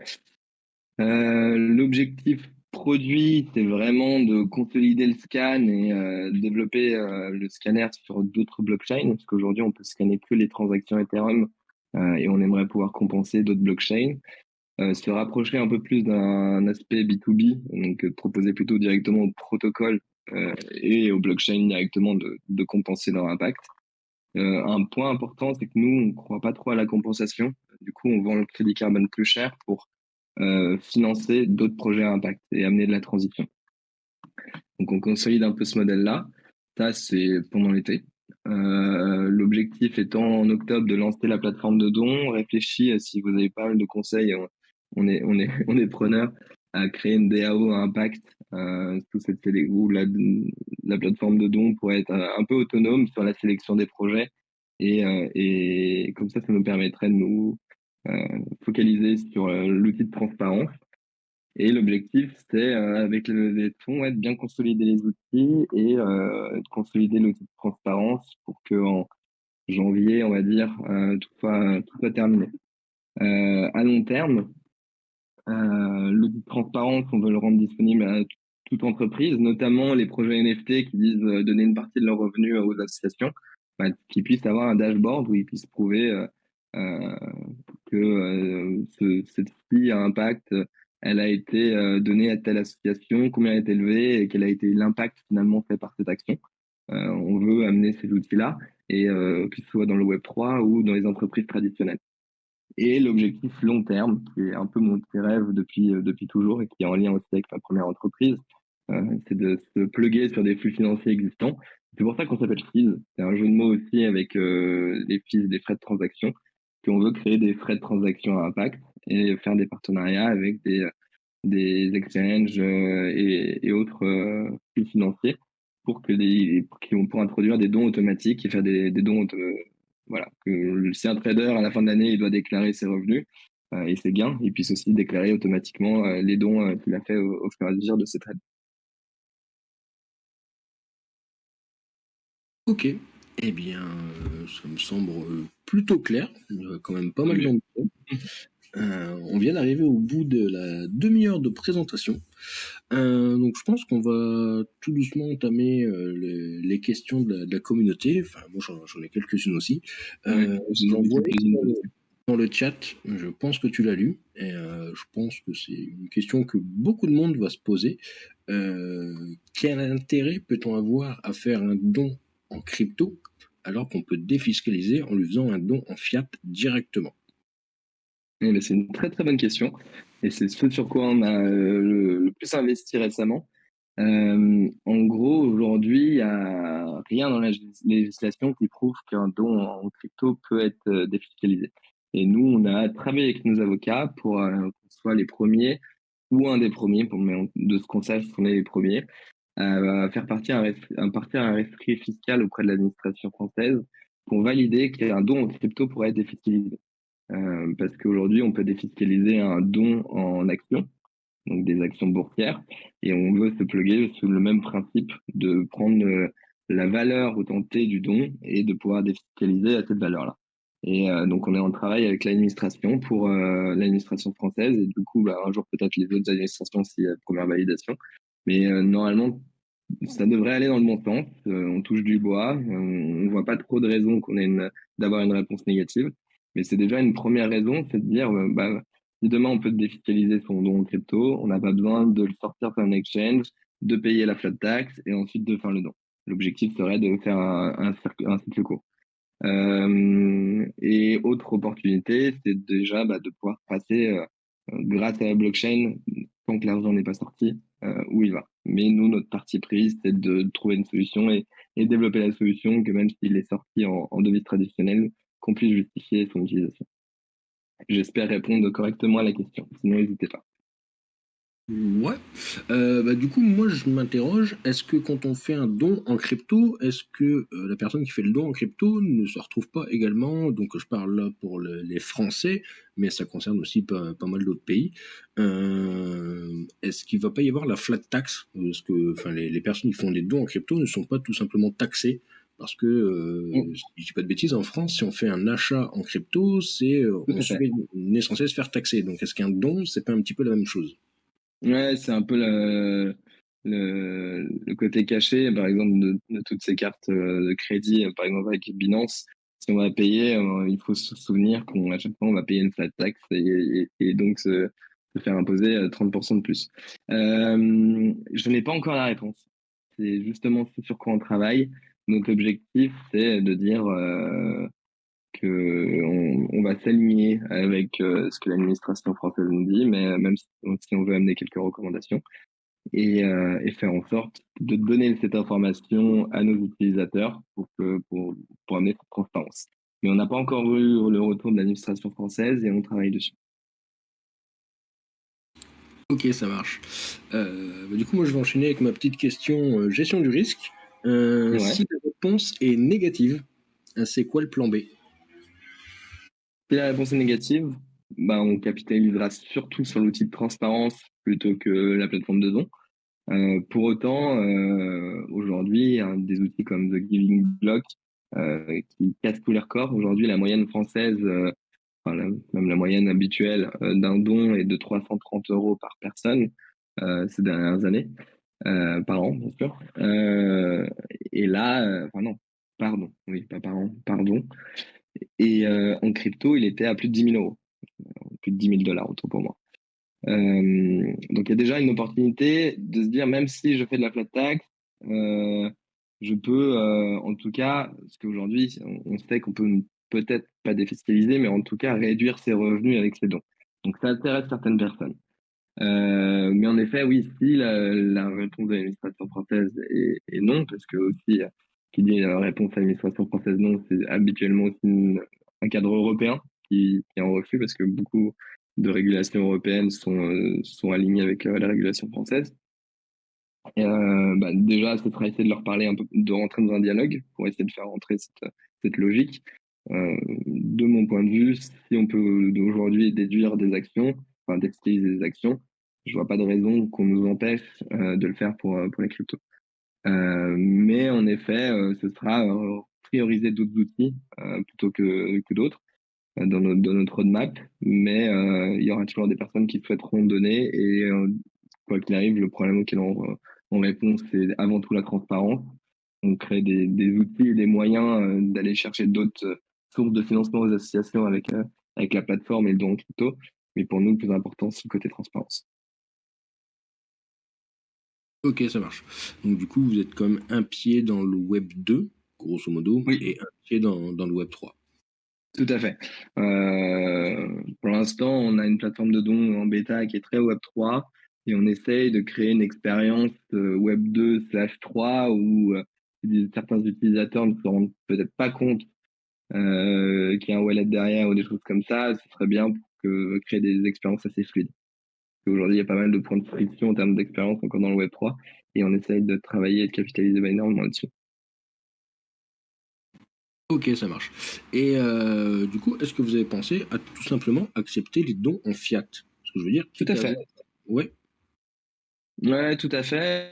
L'objectif produit, c'est vraiment de consolider le scan et développer le scanner sur d'autres blockchains, parce qu'aujourd'hui, on peut scanner que les transactions Ethereum et on aimerait pouvoir compenser d'autres blockchains. Se rapprocher un peu plus d'un aspect B2B, donc proposer plutôt directement au protocole et aux blockchains directement de compenser leur impact. Un point important, c'est que nous, on ne croit pas trop à la compensation. Du coup, on vend le crédit carbone plus cher pour financer d'autres projets à impact et amener de la transition. Donc, on consolide un peu ce modèle-là. Ça, c'est pendant l'été. L'objectif étant en octobre de lancer la plateforme de dons. On réfléchit, si vous avez pas mal de conseils, on est preneur à créer une DAO à impact sous cette où la plateforme de dons pourrait être un peu autonome sur la sélection des projets et comme ça nous permettrait de nous focaliser sur l'outil de transparence. Et l'objectif, c'est avec les fonds, ouais, de bien consolider les outils et de consolider l'outil de transparence pour qu'en janvier, on va dire, tout soit terminé. À long terme, l'outil de transparence, on veut le rendre disponible à toute entreprise, notamment les projets NFT qui disent donner une partie de leurs revenus aux associations, bah, qui puissent avoir un dashboard où ils puissent prouver euh, que cette fille à impact, elle a été donnée à telle association, combien elle a été élevée et quel a été l'impact finalement fait par cette action. On veut amener ces outils-là, et que ce soit dans le Web3 ou dans les entreprises traditionnelles. Et l'objectif long terme, qui est un peu mon petit rêve depuis toujours et qui est en lien aussi avec ma première entreprise, c'est de se plugger sur des flux financiers existants. C'est pour ça qu'on s'appelle fees. C'est un jeu de mots aussi avec les fees des frais de transaction. Qu'on veut créer des frais de transaction à impact et faire des partenariats avec des exchanges et autres flux financiers pour introduire des dons automatiques et faire des dons voilà, que si un trader à la fin de l'année il doit déclarer ses revenus et ses gains, il puisse aussi déclarer automatiquement les dons qu'il a fait au fur et à mesure de ses trades. Ok. Eh bien, ça me semble plutôt clair. Il y a quand même pas Tant mal mieux. d'ambition. On vient d'arriver au bout de la demi-heure de présentation. Donc je pense qu'on va tout doucement entamer les questions de la communauté. Enfin, moi j'en ai quelques-unes aussi. Ouais, j'en J'en ai vois quelques-unes une aussi. dans le chat. Je pense que tu l'as lu. Et je pense que c'est une question que beaucoup de monde va se poser. Quel intérêt peut-on avoir à faire un don en crypto alors qu'on peut défiscaliser en lui faisant un don en fiat directement? Eh ben, c'est une très très bonne question. Et c'est ce sur quoi on a le plus investi récemment. En gros, aujourd'hui, il n'y a rien dans la législation qui prouve qu'un don en crypto peut être défiscalisé. Et nous, on a travaillé avec nos avocats pour qu'on soit les premiers ou un des premiers, mais de ce qu'on sache, on est les premiers, à faire partir un rescrit fiscal auprès de l'administration française pour valider qu'un don en crypto pourrait être défiscalisé. Parce qu'aujourd'hui, on peut défiscaliser un don en actions, donc des actions boursières, et on veut se plugger sous le même principe de prendre la valeur autentée du don et de pouvoir défiscaliser à cette valeur-là. Et donc, on est en travail avec l'administration pour l'administration française, et du coup, bah, un jour peut-être les autres administrations s'il y a première validation. Mais normalement, ça devrait aller dans le bon sens. On touche du bois. On voit pas trop de raisons d'avoir une réponse négative. Mais c'est déjà une première raison, c'est de dire, bah, si demain on peut défiscaliser son don en crypto, on n'a pas besoin de le sortir sur un exchange, de payer la flat tax et ensuite de faire le don. L'objectif serait de faire un cycle court. Et autre opportunité, c'est déjà bah, de pouvoir passer, grâce à la blockchain, tant que l'argent n'est pas sorti, où il va. Mais nous, notre parti pris, c'est de trouver une solution et développer la solution que même s'il est sorti en devise traditionnelle, qu'on puisse justifier son utilisation. J'espère répondre correctement à la question. Sinon, n'hésitez pas. Ouais. Bah, du coup, moi, je m'interroge, est-ce que quand on fait un don en crypto, est-ce que la personne qui fait le don en crypto ne se retrouve pas également, donc je parle là pour les Français, mais ça concerne aussi pas mal d'autres pays, est-ce qu'il va pas y avoir la flat tax? Parce que enfin, les personnes qui font des dons en crypto ne sont pas tout simplement taxées. Parce que, Mm, si je dis pas de bêtises, en France, si on fait un achat en crypto, tout à fait. on est censé se faire taxer. Donc, est-ce qu'un don, c'est pas un petit peu la même chose? Ouais, c'est un peu le côté caché, par exemple, de toutes ces cartes de crédit, par exemple avec Binance. Si on va payer, il faut se souvenir qu'à chaque fois, on va payer une flat tax et donc se faire imposer 30% de plus. Je n'ai pas encore la réponse. C'est justement ce sur quoi on travaille. Notre objectif, c'est de dire on va s'aligner avec ce que l'administration française nous dit, mais même si on veut amener quelques recommandations et faire en sorte de donner cette information à nos utilisateurs pour amener cette transparence. Mais on n'a pas encore eu le retour de l'administration française et on travaille dessus. Ok, ça marche. Bah, du coup, moi, je vais enchaîner avec ma petite question gestion du risque. Ouais. Si la réponse est négative, c'est quoi le plan B? Si la réponse est négative, bah, on capitalisera surtout sur l'outil de transparence plutôt que la plateforme de don. Pour autant, aujourd'hui, des outils comme The Giving Block qui cassent tous les records. Aujourd'hui, la moyenne française, enfin, même la moyenne habituelle d'un don est de 330 euros par personne ces dernières années, par an, bien sûr. Et là, enfin non, pardon, oui, pas par an, pardon. Et en crypto, il était à plus de 10 000 euros, plus de 10 000 dollars, autant pour moi. Donc il y a déjà une opportunité de se dire, même si je fais de la flat tax, euh, je peux, en tout cas, parce qu'aujourd'hui, on sait qu'on peut peut-être pas défiscaliser, mais en tout cas réduire ses revenus avec ses dons. Donc ça intéresse certaines personnes. Mais en effet, oui, si la réponse de l'administration française est non, parce que aussi, qui dit la réponse à l'administration française non, c'est habituellement aussi un cadre européen qui est en refus, parce que beaucoup de régulations européennes sont alignées avec la régulation française. Et, bah, déjà, ce sera essayer de leur parler un peu, de rentrer dans un dialogue pour essayer de faire rentrer cette logique. De mon point de vue, si on peut aujourd'hui déduire des actions, enfin défiscaliser des actions, je vois pas de raison qu'on nous empêche de le faire pour les cryptos. Mais en effet, ce sera prioriser d'autres outils plutôt que d'autres dans notre roadmap. Mais il y aura toujours des personnes qui souhaiteront donner et quoi qu'il arrive, le problème auquel on répond, c'est avant tout la transparence. On crée des outils et des moyens d'aller chercher d'autres sources de financement aux associations avec la plateforme et le don en crypto. Mais pour nous, le plus important, c'est le côté transparence. Ok, ça marche. Donc du coup, vous êtes comme un pied dans le Web 2, grosso modo, Oui, et un pied dans le Web 3. tout à fait. Pour l'instant, on a une plateforme de dons en bêta qui est très Web3 et on essaye de créer une expérience Web2/3 où certains utilisateurs ne se rendent peut-être pas compte qu'il y a un wallet derrière ou des choses comme ça. Ce serait bien pour créer des expériences assez fluides. Aujourd'hui, il y a pas mal de points de friction en termes d'expérience encore dans le Web3 et on essaye de travailler et de capitaliser énormément là-dessus. Ok, ça marche. Et du coup, est-ce que vous avez pensé à tout simplement accepter les dons en fiat? Ce que je veux dire, Tout quitte à à avoir... fait. Ouais, Ouais, tout à fait.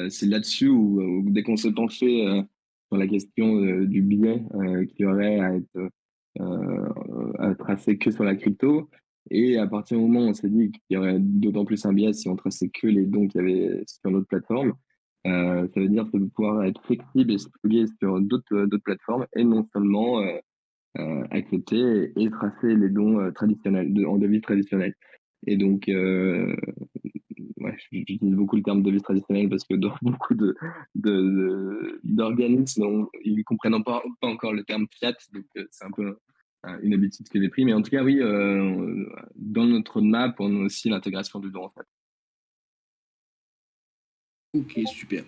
C'est là-dessus où dès qu'on s'est penché sur la question du billet qui aurait à tracer que sur la crypto, et à partir du moment où on s'est dit qu'il y aurait d'autant plus un biais si on traçait que les dons qu'il y avait sur notre plateforme, ça veut dire de pouvoir être flexible et se plugger sur d'autres plateformes et non seulement accepter et tracer les dons traditionnels, en devise traditionnelle. Et donc, ouais, j'utilise beaucoup le terme devise traditionnelle parce que dans beaucoup d'organismes, ils ne comprennent pas encore le terme fiat, donc c'est un peu une habitude que j'ai pris. Mais en tout cas, oui, dans notre map, on a aussi l'intégration du don en fait. ok, super.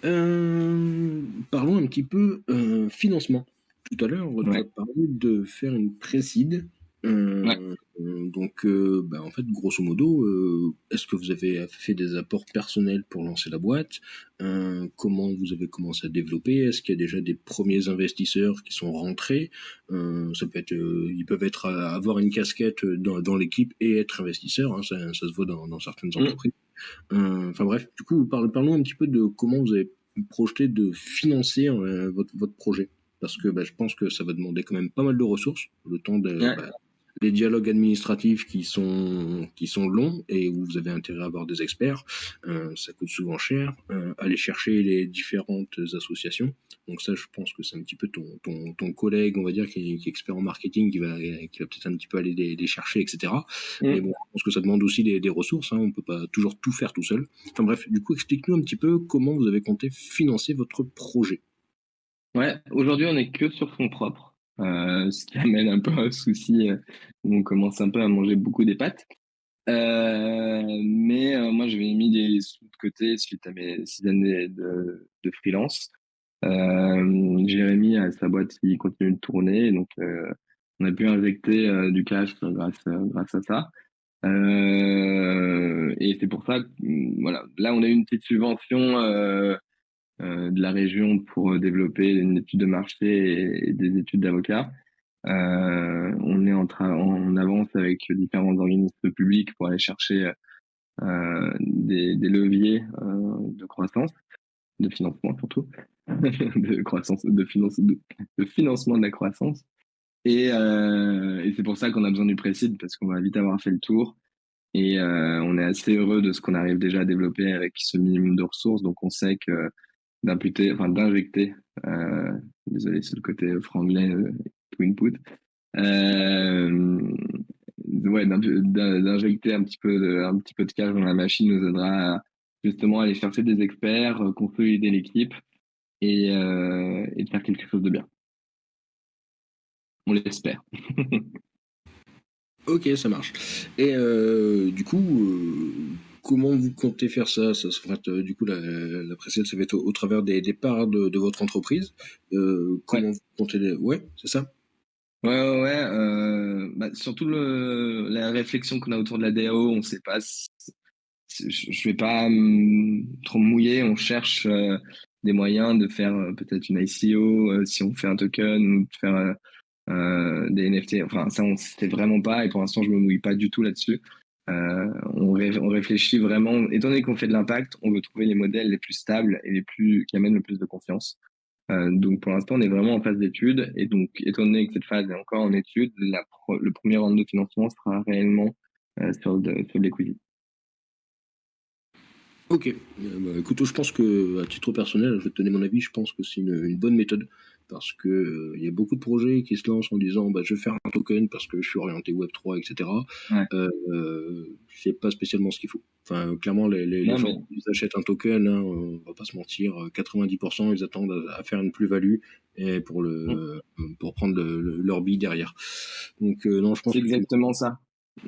Parlons un petit peu financement. Tout à l'heure, tu as Ouais, parlé de faire une précide. ouais. Donc, bah, en fait, grosso modo, est-ce que vous avez fait des apports personnels pour lancer la boîte? Comment vous avez commencé à développer? Est-ce qu'il y a déjà des premiers investisseurs qui sont rentrés? Ça peut être, ils peuvent être avoir une casquette dans l'équipe et être investisseurs, hein, ça se voit dans certaines Mm. entreprises. Enfin bref, du coup, parlons un petit peu de comment vous avez projeté de financer votre projet. Parce que bah, je pense que ça va demander quand même pas mal de ressources, le temps de Ouais. bah, les dialogues administratifs qui sont longs et où vous avez intérêt à avoir des experts, ça coûte souvent cher. Aller chercher les différentes associations. Donc ça, je pense que c'est un petit peu ton collègue, on va dire, qui est expert en marketing, qui va peut-être un petit peu aller les chercher, etc. Mais Mm. bon, je pense que ça demande aussi des ressources, hein, on peut pas toujours tout faire tout seul. Enfin bref, du coup, explique-nous un petit peu comment vous avez compté financer votre projet. Ouais, aujourd'hui, on est que sur fonds propres, ce qui amène un peu un souci où on commence un peu à manger beaucoup des pâtes. Mais moi, j'avais mis des sous de côté suite à mes 6 années de freelance. Jérémy a sa boîte qui continue de tourner, donc on a pu injecter du cash grâce à ça. Et c'est pour ça que voilà, là on a eu une petite subvention de la région pour développer une étude de marché et des études d'avocat. On est on avance avec différents organismes publics pour aller chercher des leviers de croissance, de financement surtout, de croissance, de financement de la croissance. Et c'est pour ça qu'on a besoin du précide parce qu'on va vite avoir fait le tour. Et on est assez heureux de ce qu'on arrive déjà à développer avec ce minimum de ressources. Donc on sait que d'injecter, euh, désolé, c'est le côté franglais, to input, euh, ouais, d'injecter un petit peu de cash dans la machine nous aidera à justement aller chercher des experts, consolider l'équipe et de faire quelque chose de bien. On l'espère. Ok, ça marche. Et du coup, comment vous comptez faire ça? Ça sera du coup la précédente, ça va être au travers des parts de votre entreprise. Ouais. Comment vous comptez les... Ouais, c'est ça? Ouais. Bah, surtout la réflexion qu'on a autour de la DAO, on ne sait pas je vais pas trop me mouiller. On cherche des moyens de faire peut-être une ICO si on fait un token ou de faire des NFT. Enfin, ça, on sait vraiment pas. Et pour l'instant, je me mouille pas du tout là-dessus. On réfléchit vraiment, étant donné qu'on fait de l'impact, on veut trouver les modèles les plus stables et qui amènent le plus de confiance. Donc pour l'instant, on est vraiment en phase d'étude et donc étant donné que cette phase est encore en étude, le premier round de financement sera réellement sur de l'equity. Ok. Bah, écoute, je pense que, à titre personnel, je vais te donner mon avis, je pense que c'est une bonne méthode. Parce que il y a beaucoup de projets qui se lancent en disant bah, je vais faire un token parce que je suis orienté Web3, etc. Ouais. C'est pas spécialement ce qu'il faut. Enfin, clairement, les Non, gens mais qui achètent un token, hein, on va pas se mentir, 90% ils attendent à faire une plus-value et pour prendre leur bille derrière. Donc non, je pense c'est que exactement ça.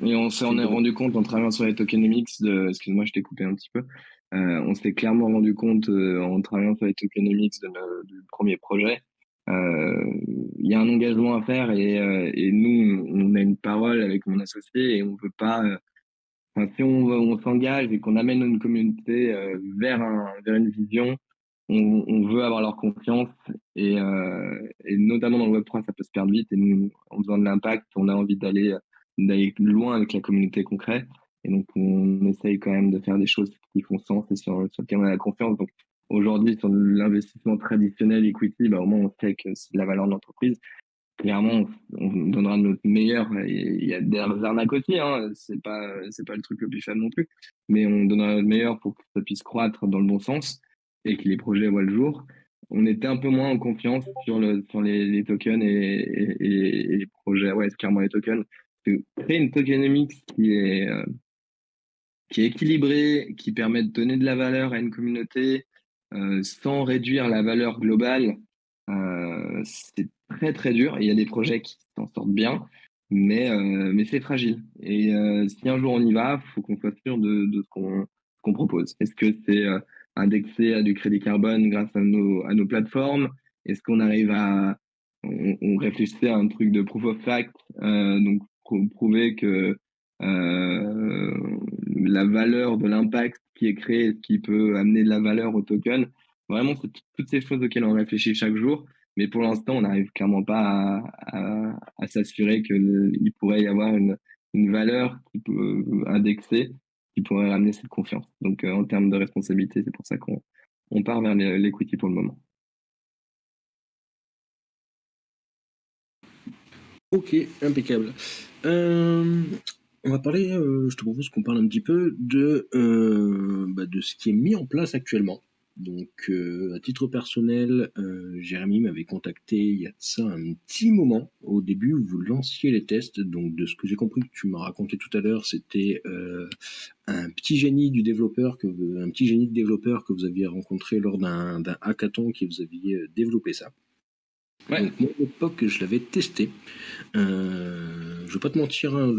Et on c'est s'en une est bonne rendu compte en travaillant sur les tokenomics excuse-moi, je t'ai coupé un petit peu. On s'est clairement rendu compte en travaillant sur les tokenomics du premier projet. Il y a un engagement à faire et nous, on a une parole avec mon associé et on peut pas. Enfin, si on s'engage et qu'on amène une communauté vers une vision, on veut avoir leur confiance et notamment dans le Web3, ça peut se perdre vite et nous, en faisant de l'impact, on a envie d'aller loin avec la communauté concrète et donc on essaye quand même de faire des choses qui font sens et sur lesquelles on a la confiance. Donc aujourd'hui, sur l'investissement traditionnel equity, bah, au moins on sait que c'est de la valeur de l'entreprise. Clairement, on donnera notre meilleur. Il y a des arnaques aussi, hein. C'est pas le truc le plus fun non plus. Mais on donnera notre meilleur pour que ça puisse croître dans le bon sens et que les projets voient le jour. On était un peu moins en confiance sur les tokens et les projets. Ouais, c'est clairement les tokens. Créer une tokenomics qui est équilibrée, qui permet de donner de la valeur à une communauté sans réduire la valeur globale, c'est très très dur. Et il y a des projets qui s'en sortent bien, mais c'est fragile. Et si un jour on y va, il faut qu'on soit sûr de ce qu'on propose. Est-ce que c'est indexé à du crédit carbone grâce à nos plateformes? Est-ce qu'on arrive on réfléchissait à un truc de proof of fact, donc prouver que la valeur de l'impact qui est créé, qui peut amener de la valeur au token. Vraiment, c'est toutes ces choses auxquelles on réfléchit chaque jour. Mais pour l'instant, on n'arrive clairement pas à s'assurer qu'il pourrait y avoir une valeur qui peut indexer, qui pourrait ramener cette confiance. Donc, en termes de responsabilité, c'est pour ça qu'on part vers l'equity pour le moment. Ok, impeccable. On va parler, je te propose qu'on parle un petit peu de ce qui est mis en place actuellement. Donc, à titre personnel, Jérémy m'avait contacté il y a de ça un petit moment, au début où vous lanciez les tests. Donc, de ce que j'ai compris que tu m'as raconté tout à l'heure, c'était un petit génie de développeur que vous aviez rencontré lors d'un hackathon qui vous aviez développé ça. Ouais. Donc, moi, à l'époque, je l'avais testé. Je vais pas te mentir, hein,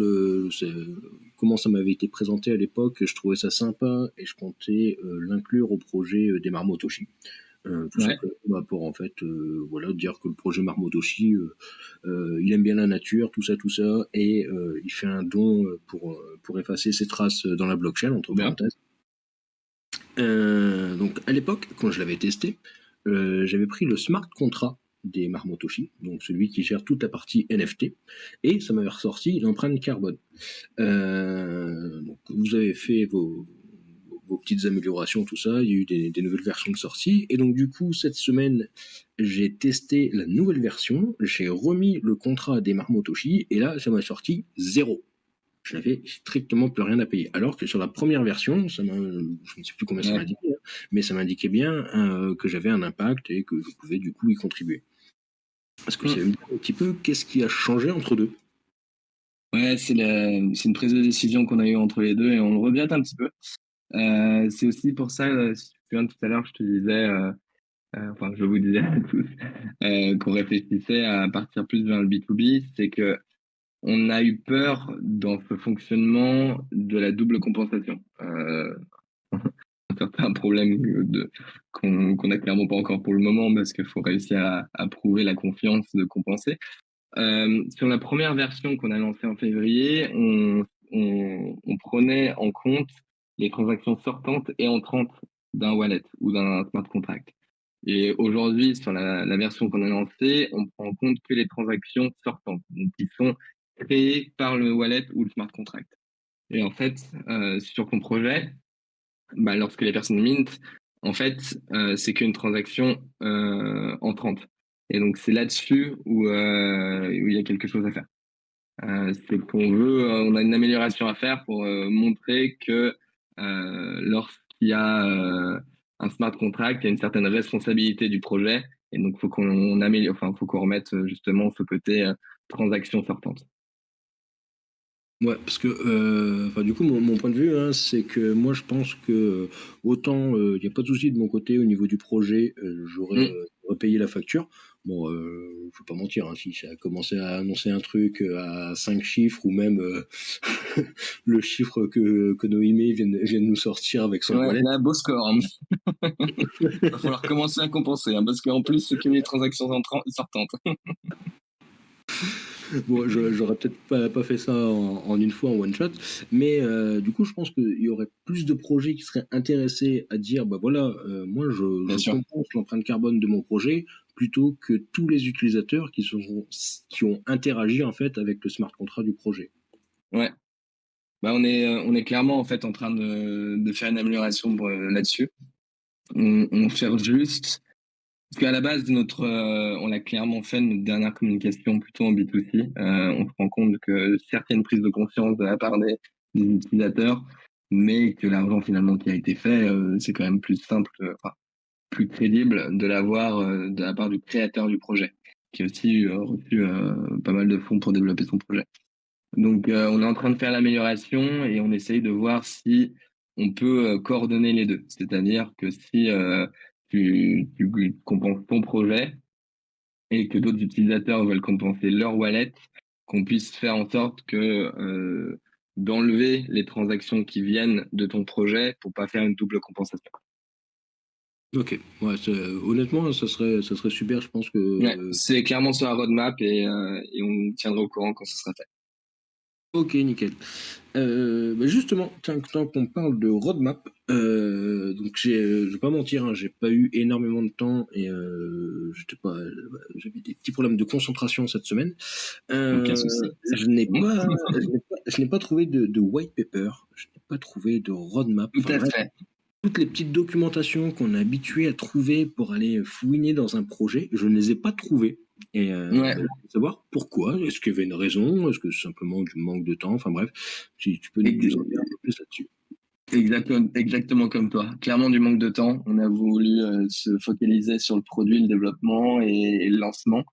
comment ça m'avait été présenté à l'époque, je trouvais ça sympa et je comptais l'inclure au projet des Marmotoshi. Tout Ouais. simplement pour en fait voilà, dire que le projet Marmotoshi il aime bien la nature, tout ça, et il fait un don pour effacer ses traces dans la blockchain, entre Bien. parenthèses. Donc à l'époque, quand je l'avais testé, j'avais pris le smart contract des Marmotoshi, donc celui qui gère toute la partie NFT, et ça m'avait ressorti l'empreinte carbone. Donc vous avez fait vos petites améliorations, tout ça, il y a eu des nouvelles versions de sortie, et donc du coup, cette semaine, j'ai testé la nouvelle version, j'ai remis le contrat des Marmotoshi, et là, ça m'a sorti 0. Je n'avais strictement plus rien à payer. Alors que sur la première version, je ne sais plus combien ça Ouais. m'indiquait, hein, mais ça m'indiquait bien que j'avais un impact et que je pouvais du coup y contribuer. Est-ce que ça veut me dire un petit peu qu'est-ce qui a changé entre deux? Ouais, c'est une prise de décision qu'on a eue entre les deux et on le regrette un petit peu. C'est aussi pour ça, si tu te souviens tout à l'heure, je te disais, enfin, je vous disais à tous, qu'on réfléchissait à partir plus vers le B2B, c'est que on a eu peur dans ce fonctionnement de la double compensation. Un certain problème qu'on a clairement pas encore pour le moment parce qu'il faut réussir à prouver la confiance de compenser. Sur la première version qu'on a lancée en février, on prenait en compte les transactions sortantes et entrantes d'un wallet ou d'un smart contract. Et aujourd'hui, sur la version qu'on a lancée, on prend en compte que les transactions sortantes, donc qui sont créées par le wallet ou le smart contract. Et en fait, sur ton projet, bah, lorsque les personnes mintent, en fait, c'est qu'une transaction entrante. Et donc, c'est là-dessus où il y a quelque chose à faire. C'est qu'on veut, on a une amélioration à faire pour montrer que lorsqu'il y a un smart contract, il y a une certaine responsabilité du projet. Et donc, faut qu'on améliore, enfin, faut qu'on remette justement ce côté transaction sortante. Ouais, parce que, enfin, du coup, mon point de vue, hein, c'est que moi, je pense que autant il n'y a pas de souci de mon côté au niveau du projet, j'aurais payé la facture. Bon, je vais pas mentir, hein, si ça a commencé à annoncer un truc à 5 chiffres ou même le chiffre que Noémie vient de nous sortir avec son Ouais, wallet. là, beau score, hein. Va falloir commencer à compenser, hein, parce qu'en plus, c'est que les transactions sortantes. Bon, j'aurais peut-être pas fait ça en une fois, en one shot, mais du coup, je pense qu'il y aurait plus de projets qui seraient intéressés à dire, bah voilà, moi, Bien je sûr. compense l'empreinte carbone de mon projet, plutôt que tous les utilisateurs qui ont interagi en fait avec le smart contract du projet. Ouais. Bah, on est clairement en fait en train de faire une amélioration là-dessus. On cherche juste, parce qu'à la base, on a clairement fait notre dernière communication plutôt en B2C. On se rend compte que certaines prises de conscience de la part des utilisateurs, mais que l'argent finalement qui a été fait, c'est quand même plus simple, enfin, plus crédible de l'avoir de la part du créateur du projet, qui a aussi reçu pas mal de fonds pour développer son projet. Donc, on est en train de faire l'amélioration et on essaye de voir si on peut coordonner les deux. C'est-à-dire que si tu compenses ton projet et que d'autres utilisateurs veulent compenser leur wallet, qu'on puisse faire en sorte que d'enlever les transactions qui viennent de ton projet pour pas faire une double compensation. Ok, ouais, honnêtement, ça serait super. Je pense que Ouais, c'est clairement sur la roadmap et on tiendra au courant quand ce sera fait. ok, nickel. Bah justement, tant qu'on parle de roadmap, donc je vais pas mentir, hein, j'ai pas eu énormément de temps et j'avais des petits problèmes de concentration cette semaine. Aucun souci. Je n'ai pas trouvé de white paper, je n'ai pas trouvé de roadmap. Tout Enfin à bref, fait. toutes les petites documentations qu'on est habitué à trouver pour aller fouiner dans un projet, je ne les ai pas trouvées. Et Ouais, je veux savoir pourquoi. Est-ce qu'il y avait une raison? Est-ce que c'est simplement du manque de temps? Enfin bref, si tu peux nous en dire un peu plus là-dessus. exactement comme toi. Clairement du manque de temps. On a voulu se focaliser sur le produit, le développement et le lancement.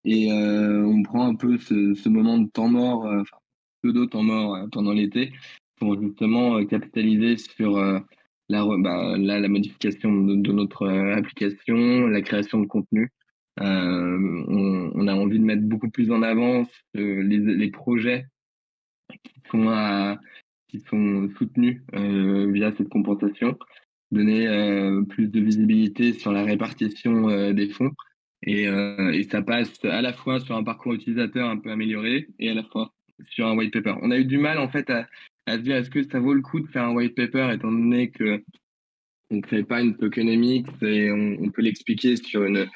Et on prend un peu ce moment de temps mort, enfin pseudo temps mort pendant l'été, pour justement capitaliser sur la modification de notre application, la création de contenu. On a envie de mettre beaucoup plus en avant les projets qu'on a qui sont soutenus via cette compensation, donner plus de visibilité sur la répartition des fonds. Et ça passe à la fois sur un parcours utilisateur un peu amélioré et à la fois sur un white paper. On a eu du mal en fait à se dire est-ce que ça vaut le coup de faire un white paper étant donné que on crée pas une tokenomics et on peut l'expliquer sur une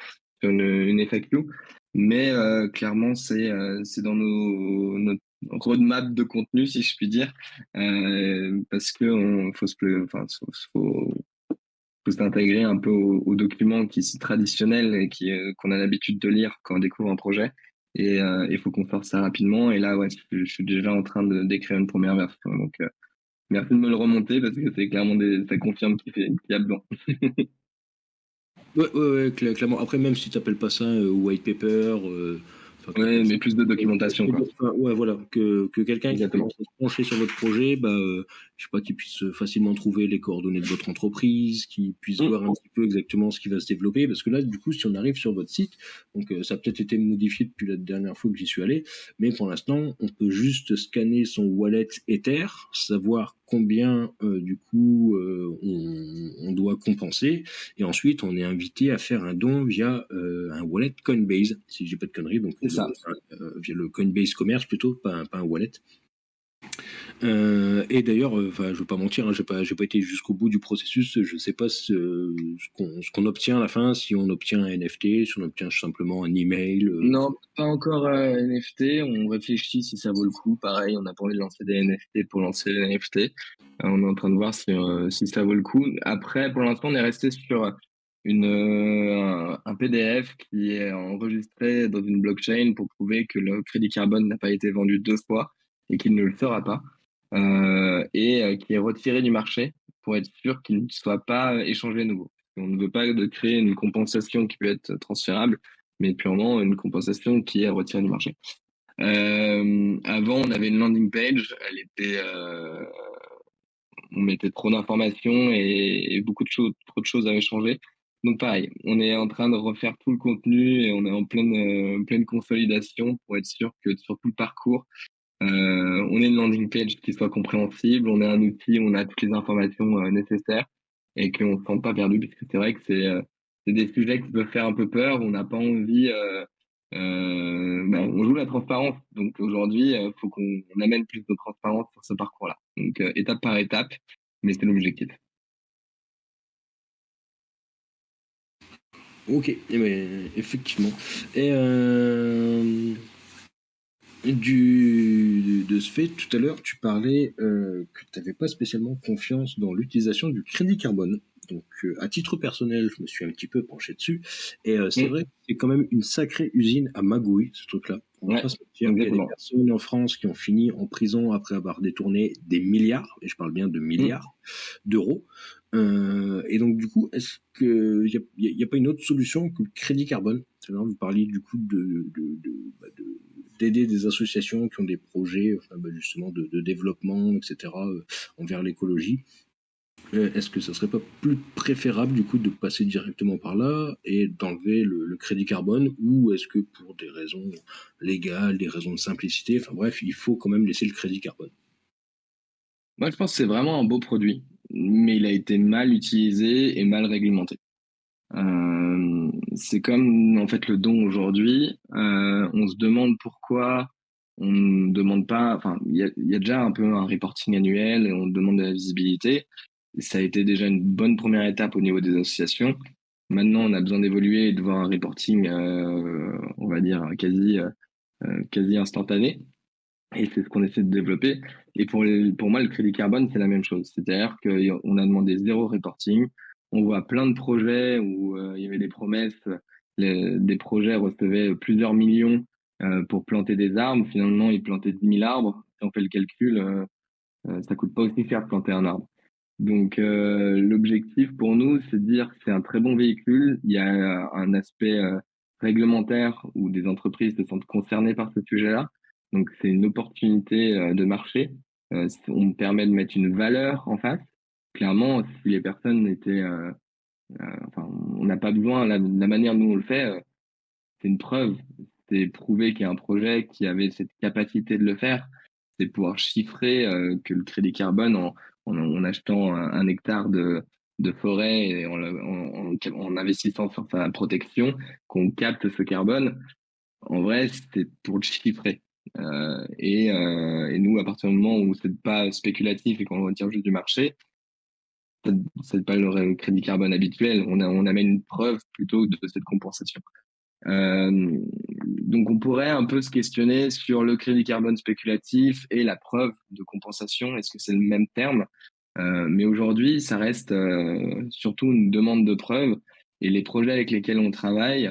FAQ. Mais clairement, c'est dans notre roadmap de contenu, si je puis dire, parce que enfin, faut s'intégrer un peu aux documents qui sont traditionnels et qu'on a l'habitude de lire quand on découvre un projet. Et il faut qu'on fasse ça rapidement. Et là, ouais, je suis déjà en train de d'écrire une première version. Donc, merci de me le remonter parce que c'est clairement ça confirme qu'il y a besoin. Ouais, ouais, ouais, clairement. Après, même si tu n'appelles pas ça white paper, enfin, que Ouais, t'appelles ça, mais plus de documentation, quoi. enfin, ouais, voilà, que quelqu'un qui Exactement. commence à se pencher sur votre projet, bah, je sais pas, qu'il puisse facilement trouver les coordonnées de votre entreprise, qu'il puisse Mm. voir un petit peu exactement ce qui va se développer, parce que là, du coup, si on arrive sur votre site, donc ça a peut-être été modifié depuis la dernière fois que j'y suis allé, mais pour l'instant, on peut juste scanner son wallet Ether, savoir combien, du coup, on doit compenser, et ensuite, on est invité à faire un don via un wallet Coinbase, si j'ai pas de conneries, donc C'est ça. via le Coinbase Commerce plutôt, pas un wallet. Et d'ailleurs, je ne veux pas mentir, hein, j'ai pas été jusqu'au bout du processus. Je ne sais pas ce qu'on obtient à la fin, si on obtient un NFT, si on obtient simplement un email. Non, pas encore NFT. On réfléchit si ça vaut le coup. Pareil, on n'a pas envie de lancer des NFT pour lancer les NFT. On est en train de voir si ça vaut le coup. Après, pour l'instant, on est resté sur un PDF qui est enregistré dans une blockchain pour prouver que le crédit carbone n'a pas été vendu 2 fois et qu'il ne le sera pas. Qui est retiré du marché pour être sûr qu'il ne soit pas échangé à nouveau. On ne veut pas de créer une compensation qui peut être transférable, mais purement une compensation qui est retirée du marché. Avant, on avait une landing page, on mettait trop d'informations et beaucoup de choses, trop de choses avaient changé. Donc pareil, on est en train de refaire tout le contenu et on est en pleine consolidation pour être sûr que sur tout le parcours, on ait une landing page qui soit compréhensible, on a un outil, on a toutes les informations nécessaires et qu'on ne se sente pas perdu, parce que c'est vrai que c'est des sujets qui peuvent faire un peu peur. On n'a pas envie. On joue la transparence, donc aujourd'hui, il faut qu'on amène plus de transparence sur ce parcours-là. Donc étape par étape, mais c'est l'objectif. Ok, eh ben, effectivement. Et de ce fait, tout à l'heure, tu parlais que tu n'avais pas spécialement confiance dans l'utilisation du crédit carbone. Donc, à titre personnel, je me suis un petit peu penché dessus. Et c'est vrai que c'est quand même une sacrée usine à magouilles, ce truc-là. On va Ouais, pas se mentir. Il y a des exactement. personnes en France qui ont fini en prison après avoir détourné des milliards, et je parle bien de milliards d'euros. Et donc, du coup, est-ce qu'il n'y a pas une autre solution que le crédit carbone? C'est-à-dire, vous parliez du coup d'aider des associations qui ont des projets justement de développement, etc., envers l'écologie. Est-ce que ça serait pas plus préférable du coup de passer directement par là et d'enlever le crédit carbone, ou est-ce que pour des raisons légales, des raisons de simplicité, enfin bref, il faut quand même laisser le crédit carbone? Moi, je pense que c'est vraiment un beau produit, mais il a été mal utilisé et mal réglementé. C'est comme en fait le don aujourd'hui. On se demande pourquoi on ne demande pas. Enfin, il y a déjà un peu un reporting annuel et on demande de la visibilité. Ça a été déjà une bonne première étape au niveau des associations. Maintenant, on a besoin d'évoluer et de voir un reporting, on va dire quasi instantané. Et c'est ce qu'on essaie de développer. Et pour moi, le crédit carbone, c'est la même chose. C'est-à-dire qu'on a demandé zéro reporting. On voit plein de projets où il y avait des promesses, des projets recevaient plusieurs millions pour planter des arbres. Finalement, ils plantaient 10 000 arbres. Si on fait le calcul, ça coûte pas aussi cher de planter un arbre. Donc, l'objectif pour nous, c'est de dire que c'est un très bon véhicule. Il y a un aspect réglementaire où des entreprises se sentent concernées par ce sujet-là. Donc, c'est une opportunité de marché. On me permet de mettre une valeur en face. Clairement, si les personnes étaient, enfin, on n'a pas besoin, la manière dont on le fait, c'est une preuve. C'est prouver qu'il y a un projet qui avait cette capacité de le faire. C'est pouvoir chiffrer que le crédit carbone en achetant un hectare de forêt et en investissant sur sa protection, qu'on capte ce carbone. En vrai, c'est pour le chiffrer. Et nous, à partir du moment où c'est pas spéculatif et qu'on le retire juste du marché, c'est pas le crédit carbone habituel. On amène une preuve plutôt de cette compensation. Euh, donc on pourrait un peu se questionner sur le crédit carbone spéculatif et la preuve de compensation. Est-ce que c'est le même terme? Mais aujourd'hui, ça reste surtout une demande de preuve. Et les projets avec lesquels on travaille,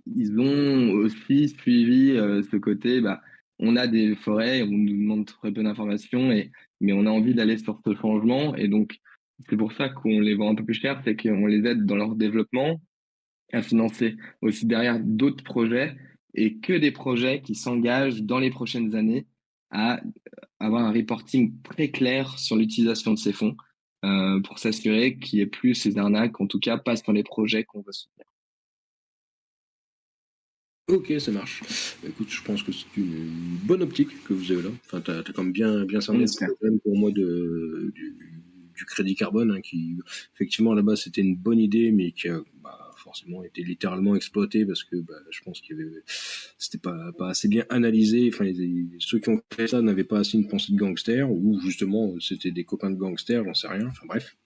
ils ont aussi suivi ce côté, bah, on a des forêts, on nous demande très peu d'informations, mais on a envie d'aller sur ce changement. Et donc, c'est pour ça qu'on les vend un peu plus cher, c'est qu'on les aide dans leur développement, à financer aussi derrière d'autres projets et que des projets qui s'engagent dans les prochaines années à avoir un reporting très clair sur l'utilisation de ces fonds pour s'assurer qu'il n'y ait plus ces arnaques, en tout cas pas dans les projets qu'on veut soutenir. Ok, ça marche. Bah, écoute, je pense que c'est une bonne optique que vous avez là. Enfin, t'as quand même bien On cerné le espère. problème pour moi du crédit carbone, hein, qui effectivement là-bas c'était une bonne idée, mais qui a forcément été littéralement exploité parce que je pense qu'il y avait c'était pas assez bien analysé. Enfin, ceux qui ont fait ça n'avaient pas assez une pensée de gangster, ou justement c'était des copains de gangsters, j'en sais rien. Enfin bref.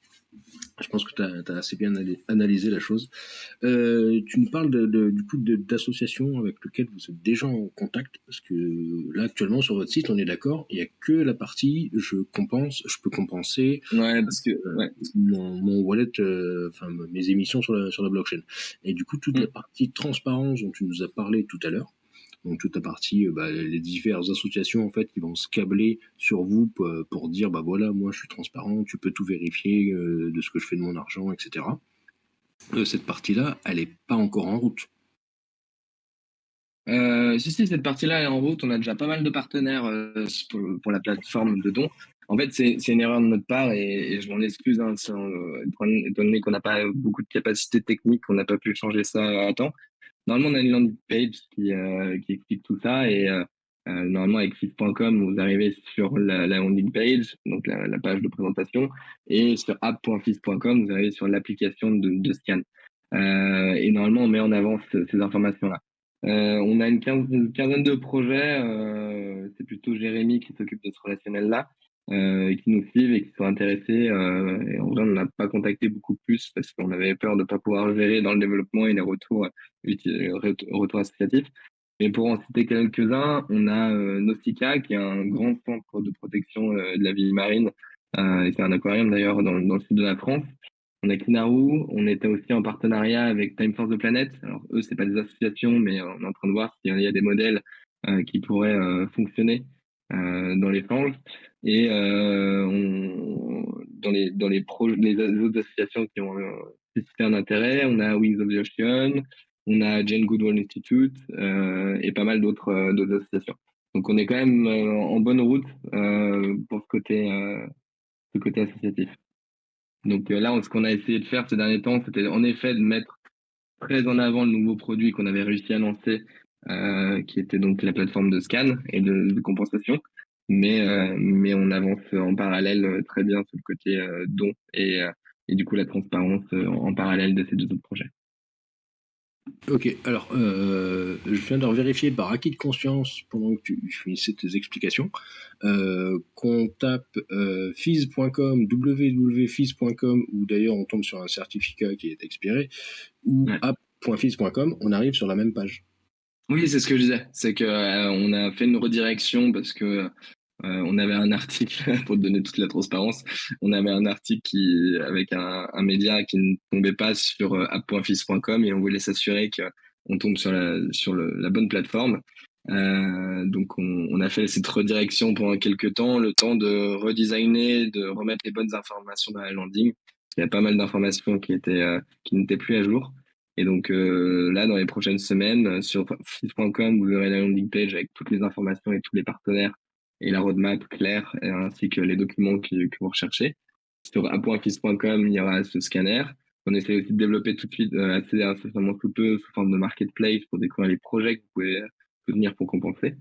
Je pense que tu as assez bien analysé la chose. Tu nous parles du coup d'associations avec lesquelles vous êtes déjà en contact, parce que là actuellement sur votre site, on est d'accord, il n'y a que la partie je peux compenser Ouais, parce que ouais. mon wallet, enfin mes émissions sur la blockchain. Et du coup, toute la Mm. partie transparence dont tu nous as parlé tout à l'heure, donc toute la partie, les diverses associations en fait qui vont se câbler sur vous pour dire voilà, moi je suis transparent, tu peux tout vérifier de ce que je fais de mon argent, etc. Cette partie-là, elle est pas encore en route. Si, cette partie-là est en route. On a déjà pas mal de partenaires pour la plateforme de dons. En fait, c'est une erreur de notre part et je m'en excuse, hein, étant donné qu'on n'a pas beaucoup de capacités techniques, on n'a pas pu changer ça à temps. Normalement, on a une landing page qui explique tout ça et normalement, avec fils.com, vous arrivez sur la landing page, donc la page de présentation, et sur app.fils.com, vous arrivez sur l'application de scan. Et normalement, on met en avant ces informations-là. On a une quinzaine de projets. C'est plutôt Jérémy qui s'occupe de ce relationnel-là, qui nous suivent et qui sont intéressés. Et en vrai, on n'a pas contacté beaucoup plus parce qu'on avait peur de ne pas pouvoir gérer dans le développement et les retours associatifs. Mais pour en citer quelques-uns, on a Nausicaa, qui est un grand centre de protection de la vie marine. Et c'est un aquarium d'ailleurs dans le sud de la France. On a Kinaru, on était aussi en partenariat avec Time for the Planet. Alors eux, c'est pas des associations, mais on est en train de voir s'il y a des modèles qui pourraient fonctionner dans l'échange. Et les autres associations qui ont suscité un intérêt, on a Wings of the Ocean, on a Jane Goodall Institute et pas mal d'autres associations. Donc on est quand même en bonne route pour ce côté associatif. Donc là, ce qu'on a essayé de faire ces derniers temps, c'était en effet de mettre très en avant le nouveau produit qu'on avait réussi à lancer, qui était donc la plateforme de scan et de compensation. Mais on avance en parallèle très bien sur le côté don et du coup la transparence en parallèle de ces deux autres projets. Ok, alors je viens de vérifier par acquis de conscience pendant que tu finissais tes explications qu'on tape fizz.com, www.fizz.com, ou d'ailleurs on tombe sur un certificat qui est expiré, ou Ouais. app.fizz.com, on arrive sur la même page. Oui, c'est ce que je disais. C'est que on a fait une redirection parce que on avait un article, pour te donner toute la transparence, on avait un article avec un média qui ne tombait pas sur app.fils.com et on voulait s'assurer qu'on tombe sur la bonne plateforme. Donc on a fait cette redirection pendant quelques temps, le temps de redesigner, de remettre les bonnes informations dans la landing. Il y a pas mal d'informations qui n'étaient plus à jour. Et donc là, dans les prochaines semaines, sur fils.com, vous verrez la landing page avec toutes les informations et tous les partenaires et la roadmap claire, ainsi que les documents que vous recherchez. Sur app.fils.com, il y aura ce scanner. On essaie aussi de développer tout de suite, assez incessamment sous peu, sous forme de marketplace pour découvrir les projets que vous pouvez soutenir pour compenser.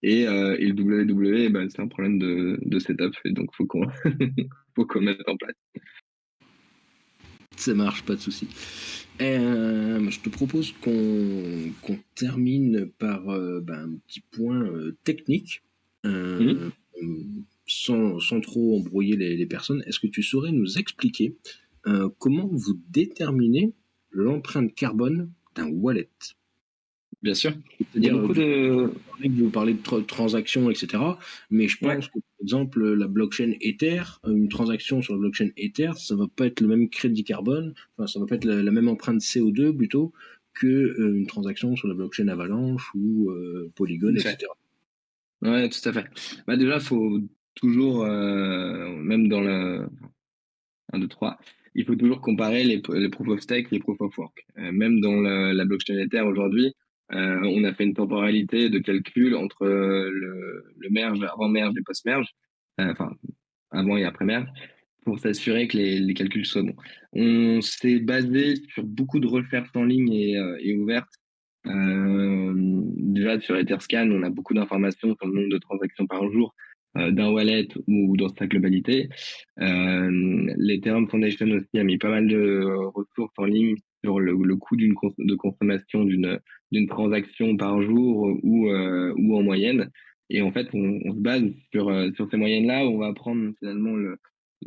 Et le www, c'est un problème de setup, et donc faut qu'on faut qu'on mette en place. Ça marche, pas de souci. Je te propose qu'on termine par un petit point technique, Mhm. sans trop embrouiller les personnes. Est-ce que tu saurais nous expliquer comment vous déterminez l'empreinte carbone d'un wallet? Bien sûr. Il y a C'est-à-dire, beaucoup de... vous parlez de transactions, etc. Mais je Ouais, pense que, par exemple, la blockchain Ether, une transaction sur la blockchain Ether, ça va pas être le même crédit carbone, enfin, ça va pas être la même empreinte CO2 plutôt que une transaction sur la blockchain Avalanche ou tout Polygon, à fait. etc. Ouais, tout à fait. Déjà, faut toujours, même dans le 1, 2, 3, il faut toujours comparer les proof of stake et les proof of work. Même dans la blockchain Ether aujourd'hui, on a fait une temporalité de calcul entre le merge, avant merge et post merge, enfin avant et après merge, pour s'assurer que les calculs soient bons. On s'est basé sur beaucoup de recherches en ligne et ouvertes. Déjà sur Etherscan, on a beaucoup d'informations sur le nombre de transactions par jour, d'un wallet ou dans sa globalité. L'Ethereum Foundation aussi a mis pas mal de ressources en ligne sur le coût de consommation d'une transaction par jour ou en moyenne. Et en fait, on se base sur ces moyennes-là. On va prendre finalement le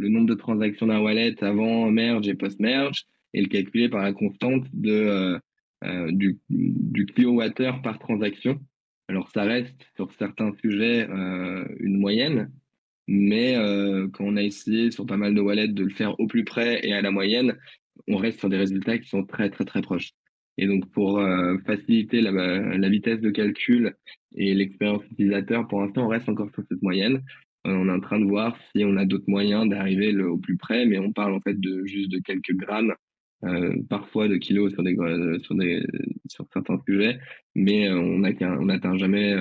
nombre de transactions d'un wallet avant merge et post-merge et le calculer par la constante du kilowattheure par transaction. Alors, ça reste sur certains sujets une moyenne, mais quand on a essayé sur pas mal de wallets de le faire au plus près et à la moyenne, on reste sur des résultats qui sont très, très, très proches. Et donc, pour faciliter la vitesse de calcul et l'expérience utilisateur, pour l'instant, on reste encore sur cette moyenne. On est en train de voir si on a d'autres moyens d'arriver au plus près, mais on parle en fait de juste de quelques grammes, parfois de kilos sur certains sujets, mais on n'atteint jamais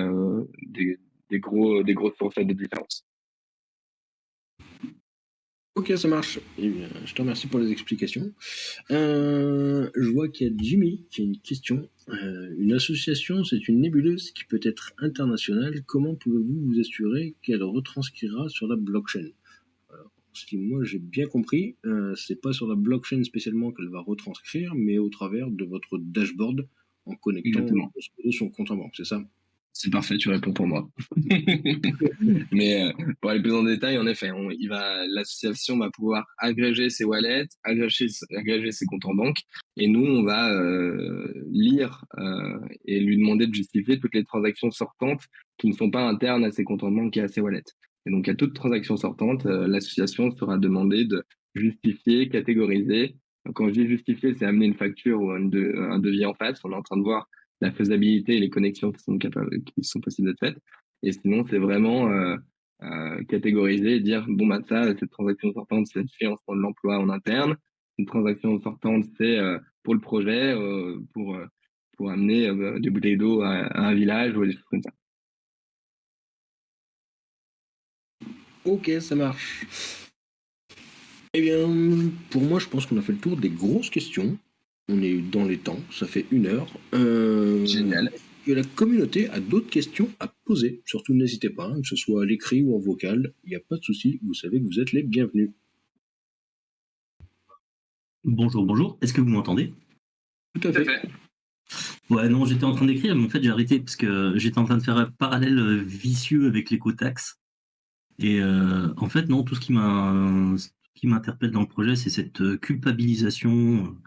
des grosses fourchettes de différence. Ok, ça marche. Eh bien, je te remercie pour les explications. Je vois qu'il y a Jimmy qui a une question. Une association, c'est une nébuleuse qui peut être internationale. Comment pouvez-vous vous assurer qu'elle retranscrira sur la blockchain? Ce qui, moi, j'ai bien compris, c'est pas sur la blockchain spécialement qu'elle va retranscrire, mais au travers de votre dashboard en connectant Exactement. son compte en banque, c'est ça? C'est parfait, tu réponds pour moi. Mais pour aller plus en détail, en effet, l'association va pouvoir agréger ses wallets, agréger ses comptes en banque, et nous, on va lire et lui demander de justifier toutes les transactions sortantes qui ne sont pas internes à ses comptes en banque et à ses wallets. Et donc, à toute transaction sortante, l'association sera demandée de justifier, catégoriser. Donc, quand je dis justifier, c'est amener une facture ou un devis en face. On est en train de voir la faisabilité et les connexions qui sont possibles d'être faites. Et sinon, c'est vraiment catégoriser et dire, bon, bah, cette transaction sortante, c'est fait en faisant de l'emploi en interne. Une transaction sortante, c'est pour le projet, pour amener des bouteilles d'eau à un village ou des choses comme ça. Ok, ça marche. Eh bien, pour moi, je pense qu'on a fait le tour des grosses questions. On est dans les temps, ça fait 1 heure. Génial. Que la communauté a d'autres questions à poser. Surtout, n'hésitez pas, hein, que ce soit à l'écrit ou en vocal. Il n'y a pas de souci, vous savez que vous êtes les bienvenus. Bonjour, bonjour. Est-ce que vous m'entendez? Tout à fait. Ouais, non, j'étais en train d'écrire, mais en fait, j'ai arrêté parce que j'étais en train de faire un parallèle vicieux avec l'écotaxe. Et en fait, non, tout ce qui m'interpelle dans le projet, c'est cette culpabilisation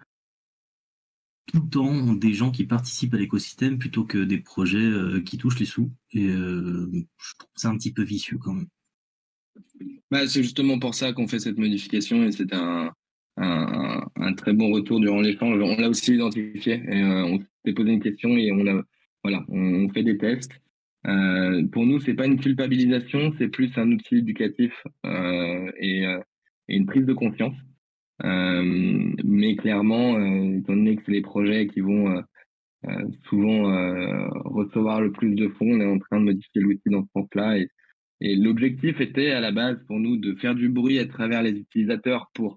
tout le temps des gens qui participent à l'écosystème plutôt que des projets qui touchent les sous. Et je trouve ça un petit peu vicieux quand même. Bah, c'est justement pour ça qu'on fait cette modification et c'est un très bon retour durant l'échange. On l'a aussi identifié et on s'est posé une question et on fait des tests. Pour nous, c'est pas une culpabilisation, c'est plus un outil éducatif et une prise de conscience. Mais clairement, étant donné que c'est les projets qui vont souvent recevoir le plus de fonds, on est en train de modifier l'outil dans ce sens-là et l'objectif était à la base pour nous de faire du bruit à travers les utilisateurs pour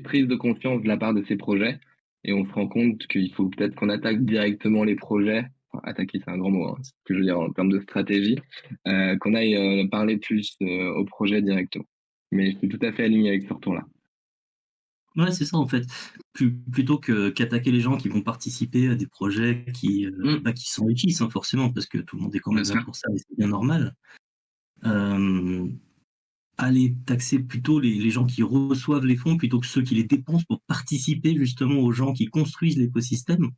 prise de conscience de la part de ces projets. Et on se rend compte qu'il faut peut-être qu'on attaque directement les projets. Enfin, attaquer, c'est un grand mot, hein, c'est ce que je veux dire en termes de stratégie, qu'on aille parler plus aux projets directement. Mais je suis tout à fait aligné avec ce retour-là. Ouais, c'est ça en fait. Plutôt qu'attaquer les gens qui vont participer à des projets qui s'enrichissent, hein, forcément, parce que tout le monde est quand Bien même là sûr. pour ça et c'est bien normal. Aller taxer plutôt les gens qui reçoivent les fonds plutôt que ceux qui les dépensent pour participer justement aux gens qui construisent l'écosystème.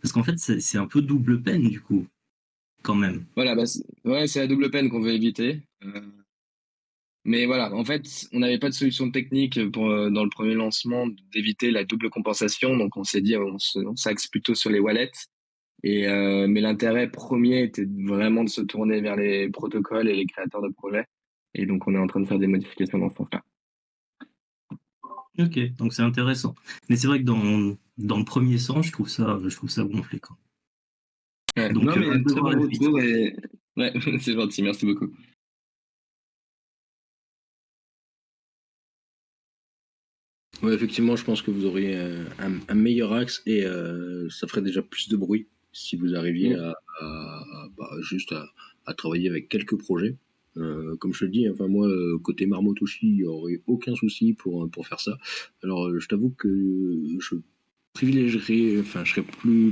Parce qu'en fait, c'est un peu double peine du coup, quand même. Voilà, bah, ouais, c'est la double peine qu'on veut éviter. Mais voilà, en fait, on n'avait pas de solution technique dans le premier lancement d'éviter la double compensation. Donc, on s'est dit, on s'axe plutôt sur les wallets. Mais l'intérêt premier était vraiment de se tourner vers les protocoles et les créateurs de projets. Et donc, on est en train de faire des modifications dans ce sens-là. Ok, donc c'est intéressant. Mais c'est vrai que dans le premier sens, je trouve ça gonflé, quoi. Ouais. Donc, Non, mais hâte de très voir bon la suite. retour et ouais, c'est gentil. Merci beaucoup. Ouais, effectivement, je pense que vous auriez un meilleur axe et ça ferait déjà plus de bruit si vous arriviez Mm. juste à travailler avec quelques projets. Comme je te le dis, enfin moi, côté Marmotoshi, il n'y aurait aucun souci pour faire ça. Alors, je t'avoue que je privilégierais, enfin, je serais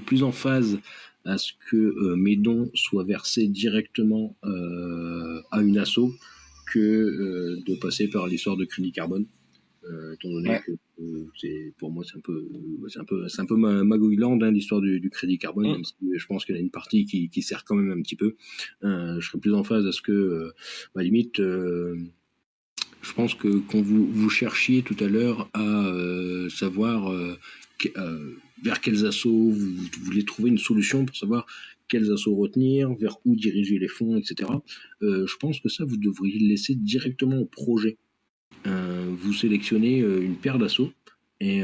plus en phase à ce que mes dons soient versés directement à une asso que de passer par l'histoire de crédit carbone. Étant donné que pour moi c'est un peu magouilland, hein, l'histoire du crédit carbone, même si je pense qu'il y a une partie qui sert quand même un petit peu. Je serais plus en phase à ce que limite je pense que quand vous cherchiez tout à l'heure à savoir vers quels assos vous voulez trouver une solution pour savoir quels assos retenir, vers où diriger les fonds, etc. Je pense que ça, vous devriez le laisser directement au projet. Vous sélectionnez une paire d'assauts et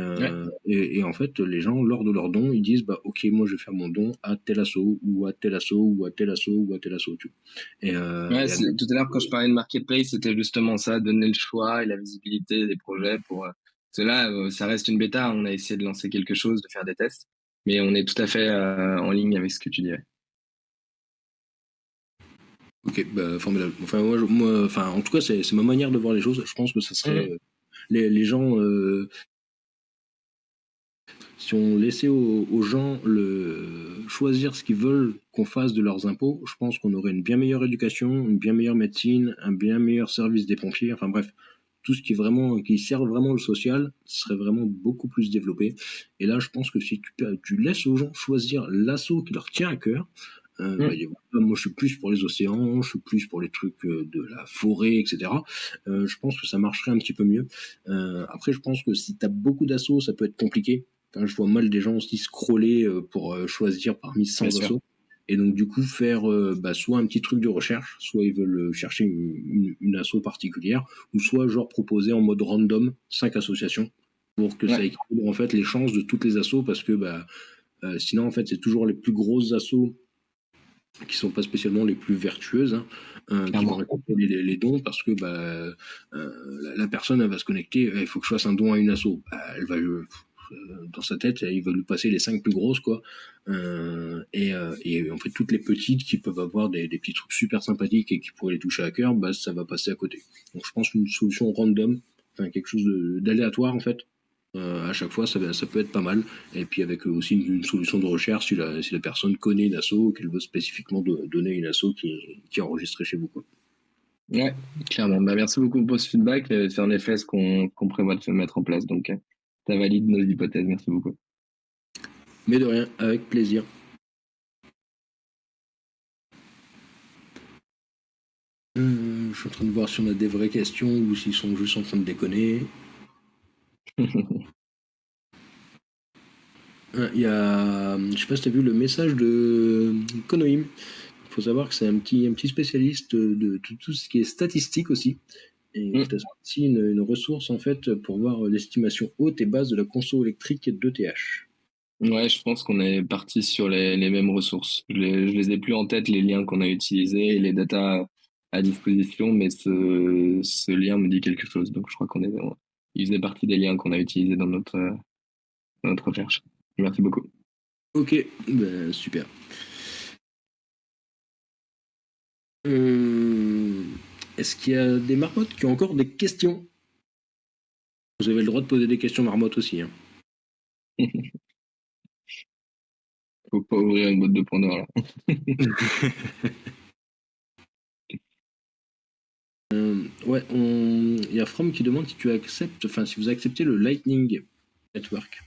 en fait les gens lors de leur don ils disent bah ok moi je vais faire mon don à tel assaut ou à tel assaut ou à tel assaut ou à tel assaut tu vois. Tout à l'heure quand je parlais de marketplace, c'était justement ça, donner le choix et la visibilité des projets pour parce que là ça reste une bêta, on a essayé de lancer quelque chose, de faire des tests, mais on est tout à fait en ligne avec ce que tu disais. Ok, bah, formidable. Enfin, enfin, en tout cas, c'est ma manière de voir les choses. Je pense que ça serait les gens, si on laissait aux gens choisir ce qu'ils veulent qu'on fasse de leurs impôts, je pense qu'on aurait une bien meilleure éducation, une bien meilleure médecine, un bien meilleur service des pompiers. Enfin bref, tout ce qui sert vraiment le social serait vraiment beaucoup plus développé. Et là, je pense que si tu laisses aux gens choisir l'assaut qui leur tient à cœur, moi je suis plus pour les océans, je suis plus pour les trucs de la forêt, etc. Je pense que ça marcherait un petit peu mieux. Après, je pense que si tu as beaucoup d'assauts, ça peut être compliqué. Enfin, je vois mal des gens aussi scroller pour choisir parmi 100 assos. Et donc, du coup, faire soit un petit truc de recherche, soit ils veulent chercher une asso particulière, ou soit genre proposer en mode random 5 associations pour que ça équilibre en fait les chances de toutes les assos, parce que sinon, en fait, c'est toujours les plus grosses assos qui sont pas spécialement les plus vertueuses, qui vont récolter les dons, parce que la personne elle va se connecter, il faut que je fasse un don à une asso, elle va dans sa tête il va lui passer les 5 plus grosses quoi, et en fait toutes les petites qui peuvent avoir des petits trucs super sympathiques et qui pourraient les toucher à cœur, ça va passer à côté. Donc je pense qu'une solution random, enfin quelque chose d'aléatoire en fait, à chaque fois, ça peut être pas mal. Et puis avec aussi une solution de recherche si la personne connaît une asso, qu'elle veut spécifiquement donner une asso qui est enregistrée chez vous, quoi. Ouais, clairement. Merci beaucoup pour ce feedback. C'est en effet ce qu'on prévoit de mettre en place. Donc, ça valide nos hypothèses. Merci beaucoup. Mais de rien, avec plaisir. Je suis en train de voir si on a des vraies questions ou s'ils sont juste en train de déconner. Il y a, je sais pas si tu as vu le message de Konoim. Il faut savoir que c'est un petit spécialiste de tout ce qui est statistique aussi. Et tu as sorti une ressource en fait pour voir l'estimation haute et basse de la conso électrique d'ETH. Ouais, je pense qu'on est parti sur les mêmes ressources. Je les ai plus en tête, les liens qu'on a utilisés et les datas à disposition, mais ce lien me dit quelque chose. Donc je crois il faisait partie des liens qu'on a utilisés dans notre recherche. Merci beaucoup. Ok, super. Est-ce qu'il y a des marmottes qui ont encore des questions? Vous avez le droit de poser des questions marmottes aussi. Hein. Faut pas ouvrir une boîte de Pandore là. Ouais, il y a From qui demande si si vous acceptez le Lightning Network.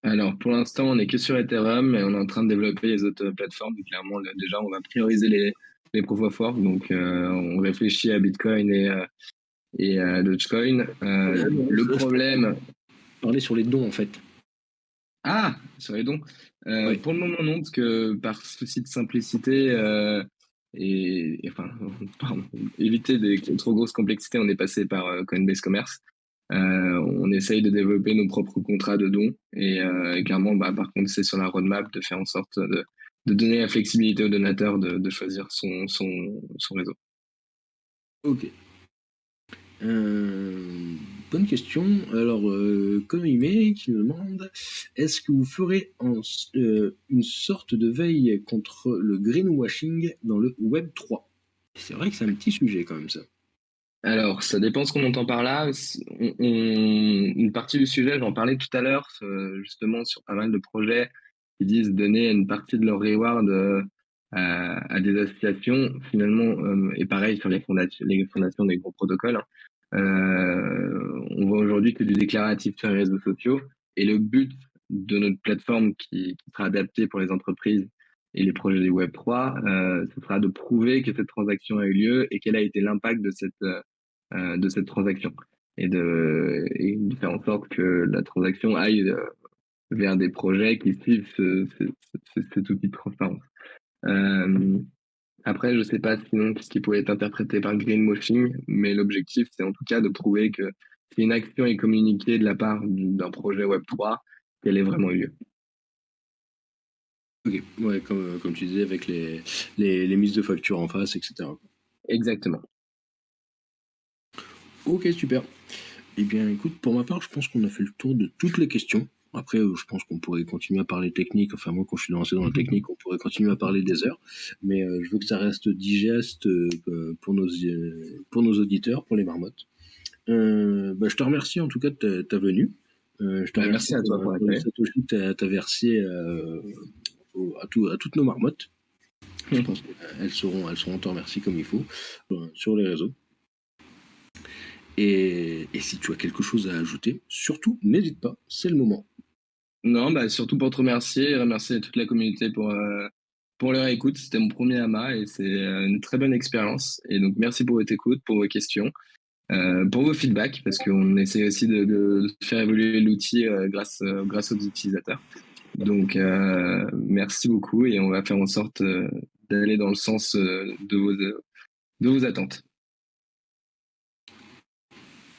Alors, pour l'instant, on n'est que sur Ethereum et on est en train de développer les autres plateformes. Clairement, déjà, on va prioriser les proof of work. Donc, on réfléchit à Bitcoin et à Dogecoin. Le problème. Parler sur les dons, en fait. Ah, sur les dons. Pour le moment, non, parce que par souci de simplicité pardon, éviter des trop grosses complexités, on est passé par Coinbase Commerce. On essaye de développer nos propres contrats de dons et clairement, par contre, c'est sur la roadmap de faire en sorte de donner la flexibilité au donateur de choisir son réseau. Ok. Bonne question. Alors, Konohime qui nous demande est-ce que vous ferez une sorte de veille contre le greenwashing dans le Web 3? C'est vrai que c'est un petit sujet quand même ça. Alors, ça dépend ce qu'on entend par là. Une partie du sujet, j'en parlais tout à l'heure, justement sur pas mal de projets qui disent donner une partie de leur reward à des associations, finalement, et pareil sur les fondations des gros protocoles. Hein. On voit aujourd'hui que du déclaratif sur les réseaux sociaux, et le but de notre plateforme qui sera adaptée pour les entreprises et les projets du Web3, ce sera de prouver que cette transaction a eu lieu et quel a été l'impact de cette transaction et de faire en sorte que la transaction aille vers des projets qui suivent cet outil de transparence. Euh, Après, je sais pas sinon ce qui pourrait être interprété par greenwashing, mais l'objectif, c'est en tout cas de prouver que si une action est communiquée de la part d'un projet Web3, qu'elle ait vraiment eu lieu. Ok, ouais, comme tu disais, avec les mises de facture en face, etc. Exactement. Ok, super. Eh bien, écoute, pour ma part, je pense qu'on a fait le tour de toutes les questions. Après, je pense qu'on pourrait continuer à parler technique. Enfin, moi, quand je suis lancé dans la technique, on pourrait continuer à parler des heures. Mais je veux que ça reste digeste pour nos auditeurs, pour les marmottes. Je te remercie en tout cas de ta venue. Je te remercie Merci à toi pour pour les l'accueil. satoshi que tu as versé à toutes nos marmottes. Je pense qu'elles seront te remercier comme il faut sur les réseaux. Et si tu as quelque chose à ajouter, surtout, n'hésite pas, c'est le moment. Non, bah, surtout pour te remercier et remercier toute la communauté pour leur écoute. C'était mon premier AMA et c'est une très bonne expérience. Et donc, merci pour votre écoute, pour vos questions, pour vos feedbacks, parce qu'on essaie aussi de faire évoluer l'outil grâce aux utilisateurs. Donc, merci beaucoup et on va faire en sorte d'aller dans le sens de vos attentes.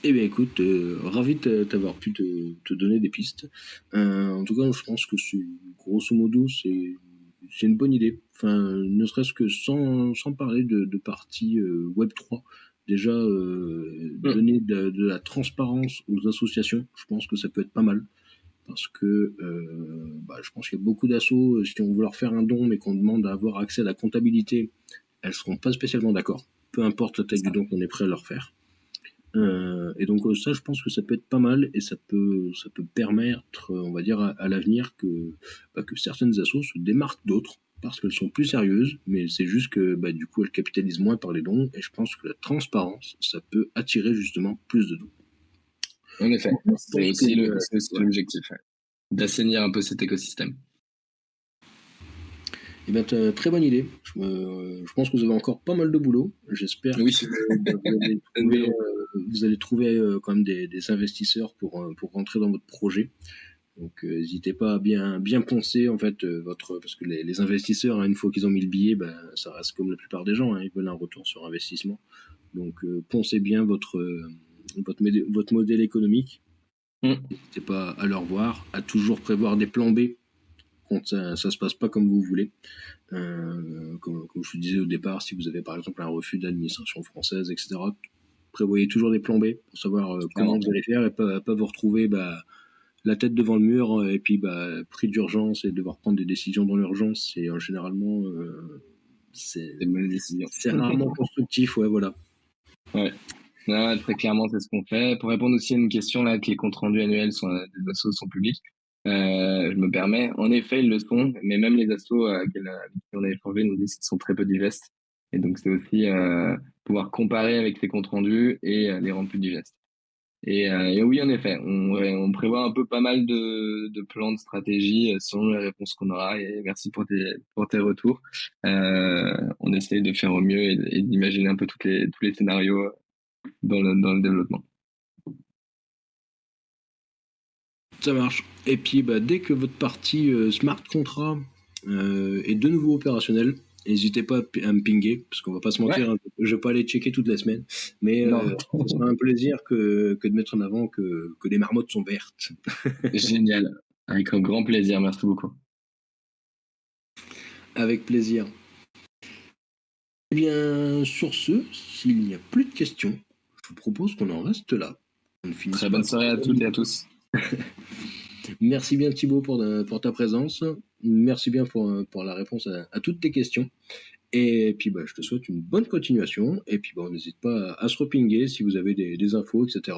Eh bien, écoute, ravi de t'avoir pu te donner des pistes. En tout cas, je pense que grosso modo, c'est une bonne idée. Enfin, ne serait-ce que sans parler de partie Web3. Déjà, donner de la transparence aux associations, je pense que ça peut être pas mal. Parce que je pense qu'il y a beaucoup d'assauts, si on veut leur faire un don, mais qu'on demande à avoir accès à la comptabilité, elles seront pas spécialement d'accord. Peu importe la taille du don qu'on est prêt à leur faire. Et donc ça, je pense que ça peut être pas mal et ça peut permettre, on va dire, à l'avenir que certaines assos se démarquent d'autres parce qu'elles sont plus sérieuses, mais c'est juste que du coup elles capitalisent moins par les dons et je pense que la transparence, ça peut attirer justement plus de dons. En effet, c'est aussi l'objectif, d'assainir un peu cet écosystème. Eh bien, très bonne idée. Je pense que vous avez encore pas mal de boulot. J'espère Oui. que vous allez trouver quand même des investisseurs pour rentrer dans votre projet. Donc, n'hésitez pas à bien penser en fait parce que les investisseurs, hein, une fois qu'ils ont mis le billet, ça reste comme la plupart des gens, hein, ils veulent un retour sur investissement. Donc, pensez bien votre modèle économique. N'hésitez pas à le revoir, à toujours prévoir des plans B quand ça se passe pas comme vous voulez. Comme je vous disais au départ, si vous avez par exemple un refus d'administration française, etc., prévoyez toujours des plans B pour savoir comment vous allez faire et pas vous retrouver la tête devant le mur et puis pris d'urgence et devoir prendre des décisions dans l'urgence. C'est généralement c'est rarement constructif, ouais, voilà. Ouais. Non, très clairement, c'est ce qu'on fait. Pour répondre aussi à une question là, que les comptes rendus annuels des assos sont publics, je me permets. En effet, ils le sont, mais même les assos avec qui on a échangé nous disent qu'ils sont très peu digestes. Et donc, c'est aussi pouvoir comparer avec ces comptes rendus et les rendre plus digestes. Et oui, en effet, on prévoit un peu pas mal de plans de stratégie selon les réponses qu'on aura. Et merci pour tes retours. On essaye de faire au mieux et d'imaginer un peu tous les scénarios dans le développement. Ça marche. Et puis dès que votre partie smart contract est de nouveau opérationnelle, n'hésitez pas à me pinguer, parce qu'on va pas se mentir, hein, je vais pas aller checker toutes les semaines, mais ce sera un plaisir que de mettre en avant que les marmottes sont vertes. Génial, avec un grand plaisir, merci beaucoup. Avec plaisir. Eh bien, sur ce, s'il n'y a plus de questions, je vous propose qu'on en reste là. Très bonne soirée à toutes et à tous. Merci bien Thibaut pour ta présence. Merci bien pour la réponse à toutes tes questions. Et puis je te souhaite une bonne continuation. Et puis n'hésite pas à se repinguer si vous avez des infos, etc.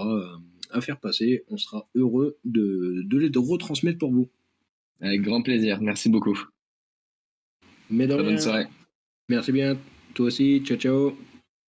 à faire passer. On sera heureux de les retransmettre pour vous. Avec grand plaisir. Merci beaucoup. Mais de Très bonne rien. soirée. Merci bien. Toi aussi. Ciao, ciao.